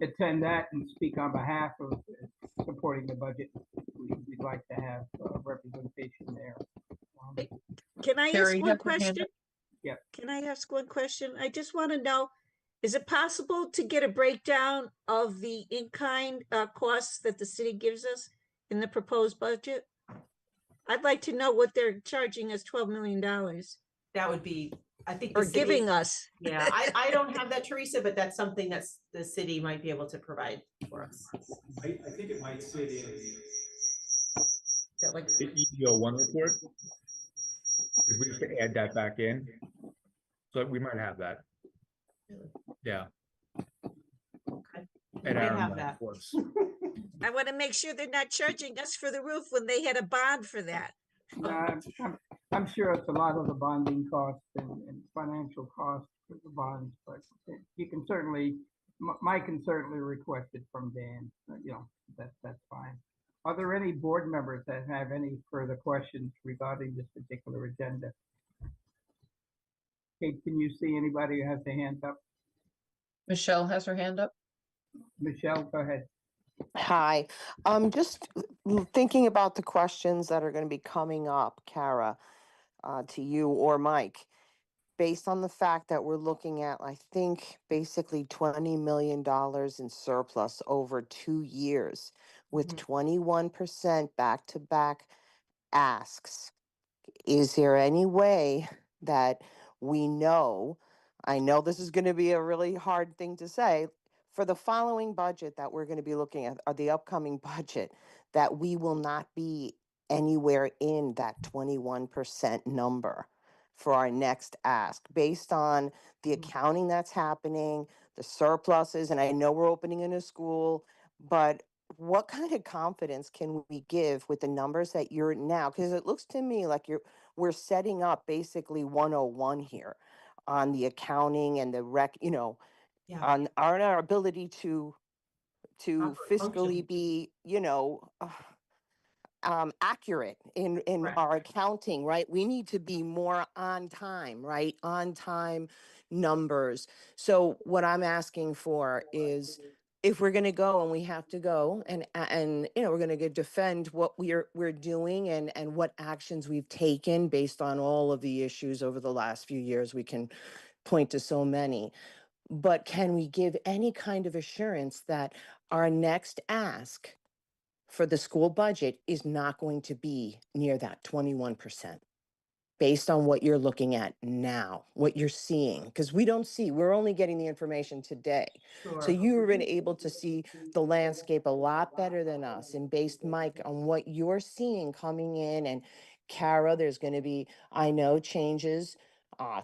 attend that and speak on behalf of supporting the budget, we'd like to have representation there. Can I Carrie ask one has her hand question? up. Yeah. Can I ask one question? I just want to know, is it possible to get a breakdown of the in-kind costs that the city gives us in the proposed budget? I'd like to know what they're charging us $12 million That would be, I think. or the city- giving us. Yeah, I don't have that, Teresa, but that's something that's the city might be able to provide for us. I think it might sit in Is that like, the EEO1 report. Because we have to add that back in. So we might have that. Yeah. okay. And might Aaron have might, that. of course. I want to make sure they're not charging us for the roof when they had a bond for that. I'm sure it's a lot of the bonding costs and financial costs for the bonds, but you can certainly, Mike can certainly request it from Dan, that's fine. Are there any board members that have any further questions regarding this particular agenda? Kate, can you see anybody who has their hand up? Michelle has her hand up. Michelle, go ahead. Hi, just thinking about the questions that are going to be coming up, Kara, to you or Mike, based on the fact that we're looking at, I think, basically $20 million in surplus over 2 years with 21% back-to-back asks. Is there any way that we know, I know this is going to be a really hard thing to say, for the following budget that we're going to be looking at, or the upcoming budget, that we will not be anywhere in that 21% number for our next ask, based on the accounting that's happening, the surpluses, and I know we're opening a new school, but what kind of confidence can we give with the numbers that you're now? Because it looks to me like we're setting up basically 101 here on the accounting and the yeah, on our ability to Operate, fiscally function. be, accurate in Correct. our accounting, right? We need to be more on time, right? On time numbers. So what I'm asking for is, if we're going to go, and we have to go, and we're going to defend what we're doing and what actions we've taken based on all of the issues over the last few years, we can point to so many. But can we give any kind of assurance that our next ask for the school budget is not going to be near that 21%? Based on what you're looking at now, what you're seeing, because we're only getting the information today. Sure. So you've been able to see the landscape a lot better than us, and based, Mike, on what you're seeing coming in, and Kara, there's going to be, I know, changes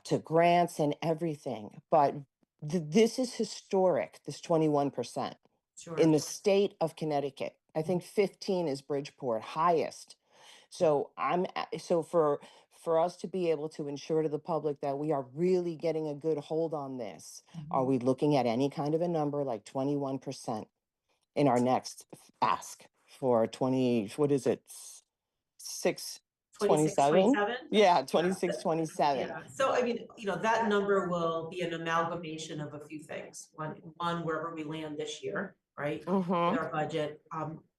to grants and everything, but this is historic, this 21% Sure. in the state of Connecticut. I think 15 is Bridgeport, highest. So for us to be able to ensure to the public that we are really getting a good hold on this, are we looking at any kind of a number like 21% in our next ask for 20, what is it? 26, 27? 27? Yeah, 26, 27. Yeah, so I mean, that number will be an amalgamation of a few things. One, wherever we land this year, right? With our budget,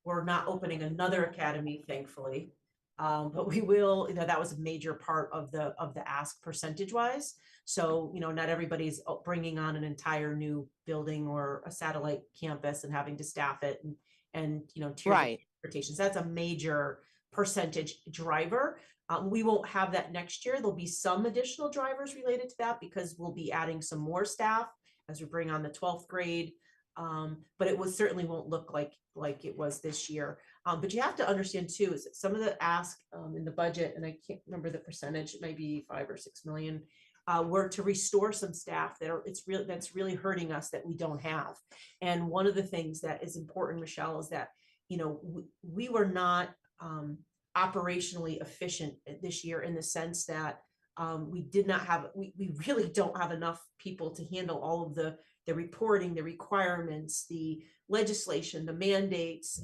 we're not opening another academy, thankfully. But we will, that was a major part of the ask percentage wise. So, not everybody's bringing on an entire new building or a satellite campus and having to staff it and tier Right. transportations. That's a major percentage driver. We won't have that next year. There'll be some additional drivers related to that because we'll be adding some more staff as we bring on the 12th grade. But it certainly won't look like it was this year. But you have to understand too, is that some of the ask in the budget, and I can't remember the percentage, it might be 5 or 6 million, were to restore some staff that's really hurting us that we don't have. And one of the things that is important, Michelle, is that, we were not operationally efficient this year in the sense that we really don't have enough people to handle all of the reporting, the requirements, the legislation, the mandates,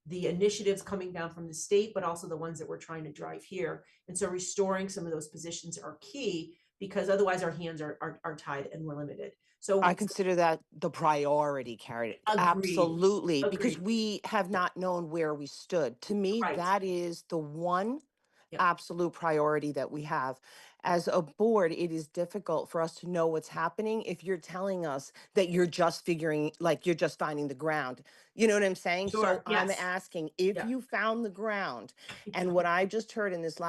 the initiatives coming down from the state, but also the ones that we're trying to drive here. And so restoring some of those positions are key because otherwise our hands are tied and we're limited. So I consider that the priority, Karen. Agreed. Absolutely, because Agreed. we have not known where we stood. To me, Right. that is the one Yep. absolute priority that we have. As a board, it is difficult for us to know what's happening if you're telling us that you're just you're just finding the ground. You know what I'm saying? So Sure, I'm yes. asking if Yeah. you found the ground. And what I just heard in this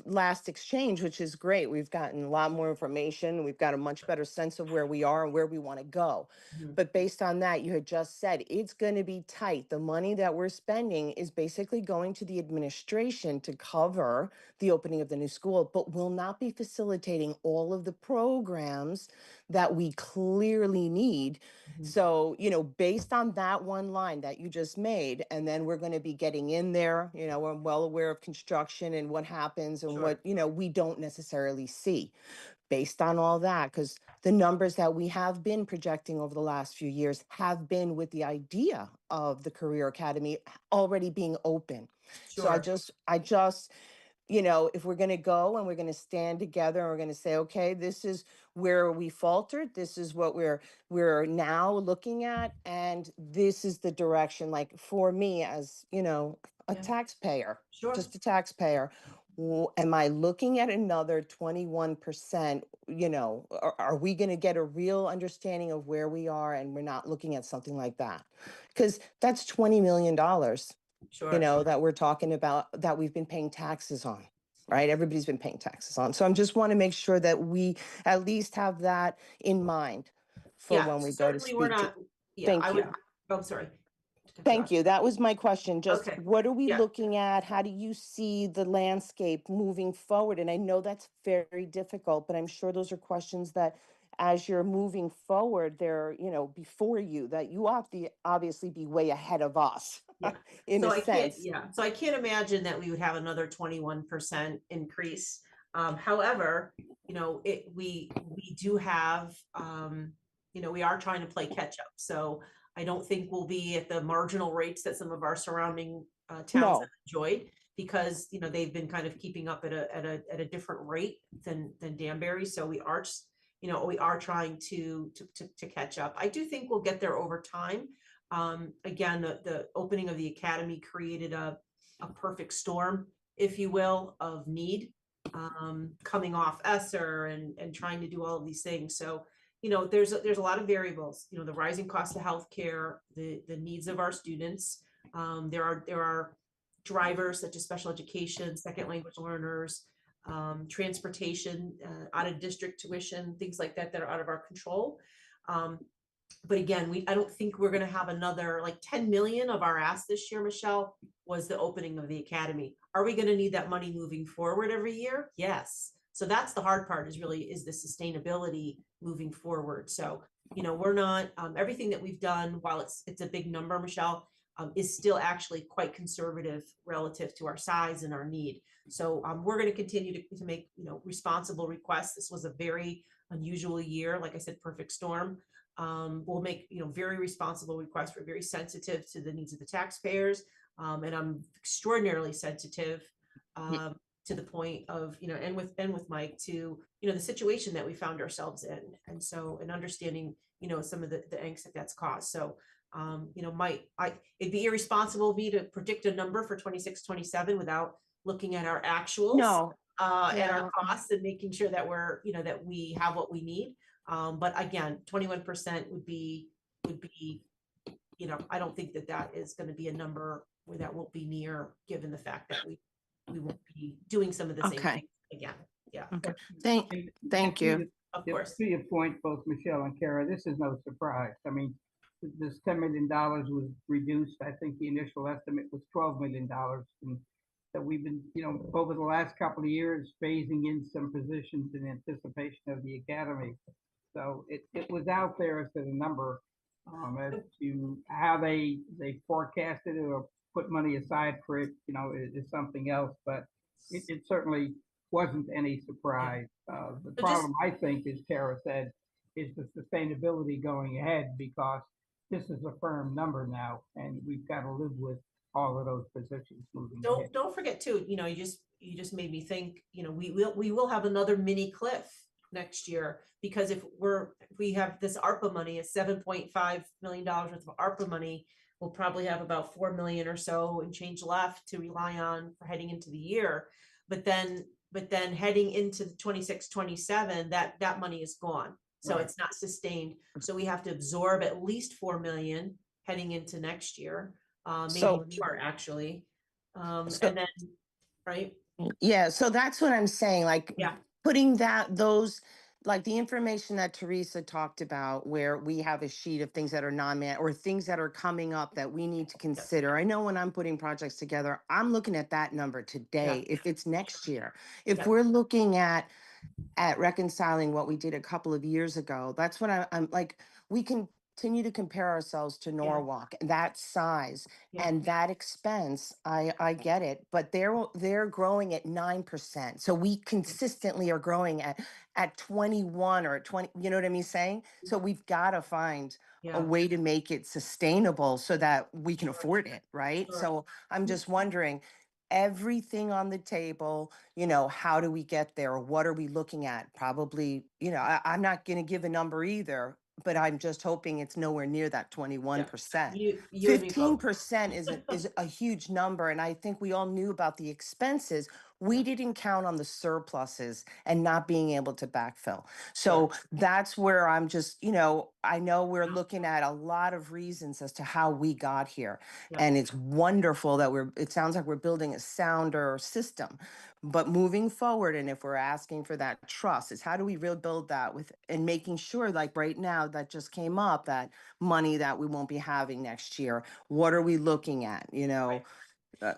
last exchange, which is great. We've gotten a lot more information. We've got a much better sense of where we are and where we want to go. Mhm. But based on that, you had just said it's going to be tight. The money that we're spending is basically going to the administration to cover the opening of the new school, but will not be facilitating all of the programs that we clearly need. Mhm. So, based on that one line that you just made, and then we're going to be getting in there, we're well aware of construction and what happens and Sure. what, we don't necessarily see. Based on all that, because the numbers that we have been projecting over the last few years have been with the idea of the Career Academy already being open. So I just, if we're going to go and we're going to stand together and we're going to say, okay, this is where we faltered. This is what we're now looking at. And this is the direction, like for me as, a Yeah. taxpayer, Sure. just a taxpayer, am I looking at another 21%? Are we going to get a real understanding of where we are and we're not looking at something like that? Because that's $20 million. Sure. That we're talking about that we've been paying taxes on, right? Everybody's been paying taxes on. So I just want to make sure that we at least have that in mind for Yeah, when we go to certainly speak we're to. not, yeah, Thank I you. would, oh, sorry. Thank you. That was my question. Just Okay. what are we Yeah. looking at? How do you see the landscape moving forward? And I know that's very difficult, but I'm sure those are questions that as you're moving forward, they're, before you, that you have to obviously be way ahead of us Yeah. in So a I can't, sense. yeah, so I can't imagine that we would have another 21% increase. However, we do have, we are trying to play catch up. So I don't think we'll be at the marginal rates that some of our surrounding towns No. have enjoyed because, they've been kind of keeping up at a different rate than Danbury. So we are, we are trying to catch up. I do think we'll get there over time. Again, the opening of the academy created a perfect storm, if you will, of need, coming off ESSER and trying to do all of these things. So, there's a lot of variables, the rising cost of healthcare, the needs of our students. There are drivers such as special education, second language learners, transportation, out of district tuition, things like that are out of our control. But again, I don't think we're going to have another like 10 million of our ask this year, Michelle, was the opening of the academy. Are we going to need that money moving forward every year? Yes. So that's the hard part is the sustainability moving forward. So, we're not, everything that we've done, while it's a big number, Michelle, is still actually quite conservative relative to our size and our need. So we're going to continue to make, responsible requests. This was a very unusual year. Like I said, perfect storm. We'll make, very responsible requests. We're very sensitive to the needs of the taxpayers. And I'm extraordinarily sensitive to the point of, and with Mike to, the situation that we found ourselves in. And so, and understanding, some of the angst that's caused. So, it'd be irresponsible of me to predict a number for 26, 27 without looking at our actuals. No, And Yeah. our costs and making sure that we're, that we have what we need. But again, 21% would be, I don't think that is going to be a number where that won't be near, given the fact that we won't be doing some of the same Okay. things again. Yeah, okay. And- Thank to you. your- of yeah, course. To your point, both Michelle and Kara, this is no surprise. I mean, this $10 million was reduced. I think the initial estimate was $12 million. And that we've been, over the last couple of years, phasing in some positions in anticipation of the academy. So it was out there as a number. As to how they forecasted it or put money aside for it, is something else. But it certainly wasn't any surprise. The So just- problem, I think, as Tara said, is the sustainability going ahead, because this is a firm number now, and we've got to live with all of those positions moving ahead. Don't forget too, you just made me think, we will have another mini cliff next year, because if we have this ARPA money, a $7.5 million worth of ARPA money, we'll probably have about 4 million or so and change left to rely on for heading into the year. But then heading into the 26, 27, that money is gone. So Right. it's not sustained. So we have to absorb at least 4 million heading into next year. Maybe So- more actually. So- And then, right? Yeah, so that's what I'm saying, like Yeah. putting like the information that Teresa talked about, where we have a sheet of things that are non-man or things that are coming up that we need to consider. I know when I'm putting projects together, I'm looking at that number today. If it's next year, if Yeah. we're looking at reconciling what we did a couple of years ago, that's what I'm like, we continue to compare ourselves to Norwalk, that size Yeah. and that expense. I get it, but they're growing at 9%. So we consistently are growing at 21 or 20, you know what I mean saying? So we've got to find Yeah. a way to make it sustainable so that we can afford it, right? Sure. So I'm just wondering, everything on the table, how do we get there? What are we looking at? Probably, I'm not going to give a number either, but I'm just hoping it's nowhere near that 21%. You and me both. 15% is a huge number. And I think we all knew about the expenses. We didn't count on the surpluses and not being able to backfill. So that's where I'm just, I know we're looking at a lot of reasons as to how we got here. Yeah. And it's wonderful that it sounds like we're building a sounder system. But moving forward, and if we're asking for that trust, is how do we rebuild that and making sure, like right now that just came up, that money that we won't be having next year, what are we looking at?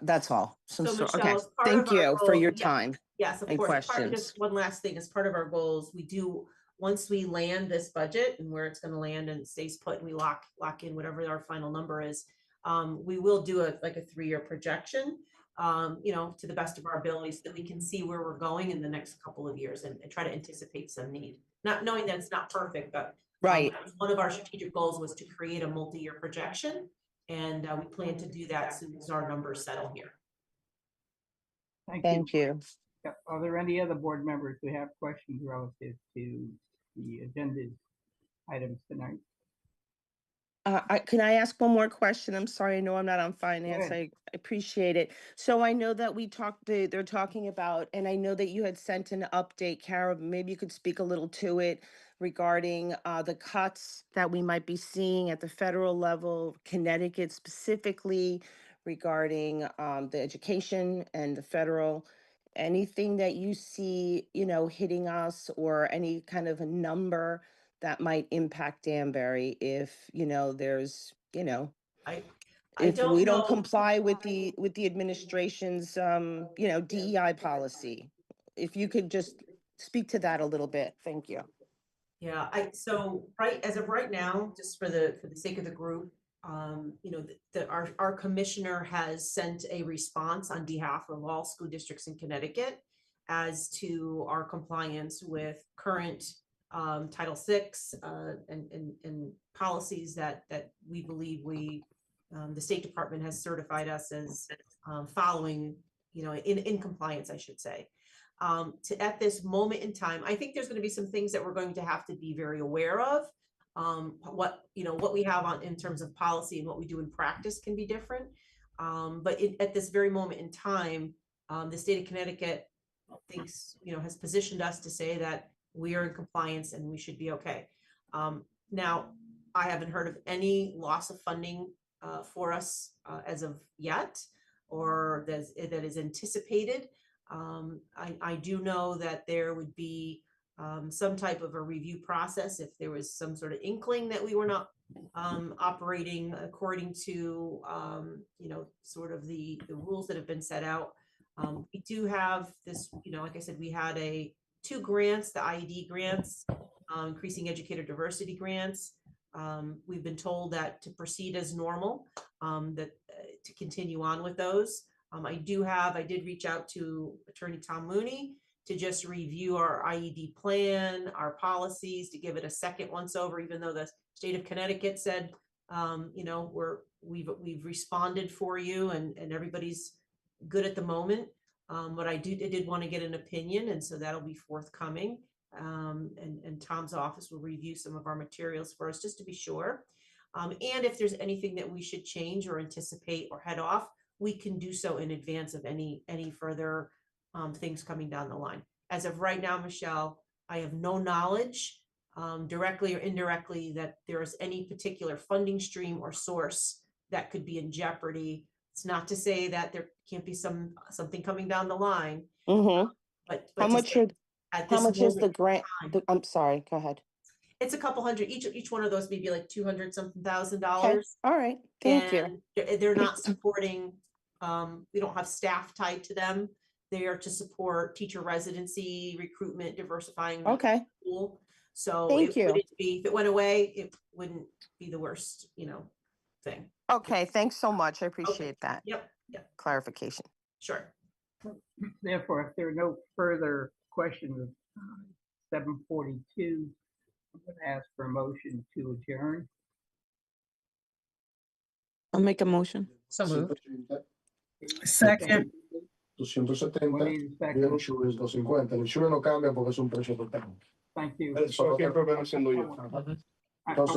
That's all. So Okay. Michelle, as part Thank of our you for goal- your yeah. time. Yes, of and course. questions. Just one last thing, as part of our goals, we do, once we land this budget and where it's going to land and it stays put and we lock in whatever our final number is, we will do a 3-year projection, to the best of our abilities, so that we can see where we're going in the next couple of years and try to anticipate some need. Not knowing that it's not perfect, but Right. one of our strategic goals was to create a multi-year projection. And we plan to do that as soon as our numbers settle here. Thank you. Yeah. Are there any other board members who have questions relative to the agenda items tonight? Can I ask one more question? I'm sorry, I know I'm not on finance. ahead. I appreciate it. So I know that they're talking about, and I know that you had sent an update, Kara, maybe you could speak a little to it regarding the cuts that we might be seeing at the federal level, Connecticut specifically, regarding the education and the federal. Anything that you see, hitting us, or any kind of a number that might impact Danbury if, there's, I if don't we don't know. comply with the administration's, DEI policy. If you could just speak to that a little bit. Thank you. Yeah, as of right now, just for the sake of the group, our commissioner has sent a response on behalf of all school districts in Connecticut as to our compliance with current Title VI and policies that we believe the State Department has certified us as following in compliance, I should say. At this moment in time, I think there's going to be some things that we're going to have to be very aware of. What we have in terms of policy and what we do in practice can be different. But at this very moment in time, the state of Connecticut thinks, has positioned us to say that we are in compliance and we should be okay. Now, I haven't heard of any loss of funding for us as of yet, or that is anticipated. I do know that there would be some type of a review process if there was some sort of inkling that we were not operating according to sort of the rules that have been set out. We do have this, like I said, we had two grants, the IED grants, increasing educator diversity grants. We've been told that to proceed as normal, that to continue on with those. I did reach out to Attorney Tom Mooney to just review our IED plan, our policies, to give it a second once over, even though the state of Connecticut said, we've responded for you and everybody's good at the moment. But I did want to get an opinion, and so that'll be forthcoming. And Tom's office will review some of our materials for us just to be sure. And if there's anything that we should change or anticipate or head off, we can do so in advance of any further things coming down the line. As of right now, Michelle, I have no knowledge, directly or indirectly, that there is any particular funding stream or source that could be in jeopardy. It's not to say that there can't be something coming down the line. Mm-hmm. But How much is the grant? I'm sorry, go ahead. It's a couple hundred, each one of those maybe like $200-something thousand. Okay, all right, thank you. They're not supporting, we don't have staff tied to them. They are to support teacher residency, recruitment, diversifying. the Okay, school. So Thank you. if it went away, it wouldn't be the worst, thing. okay, thanks so much. I appreciate that Yep, clarification. sure. Therefore, if there are no further questions, 7:42, I'm going to ask for a motion to adjourn. I'll make a motion. So moved. Second. 270, Juanita, second. Yo no sube el 250, el sube no cambia porque es un precio total. Thank you. Eso siempre viene siendo yo. I- I Entonces,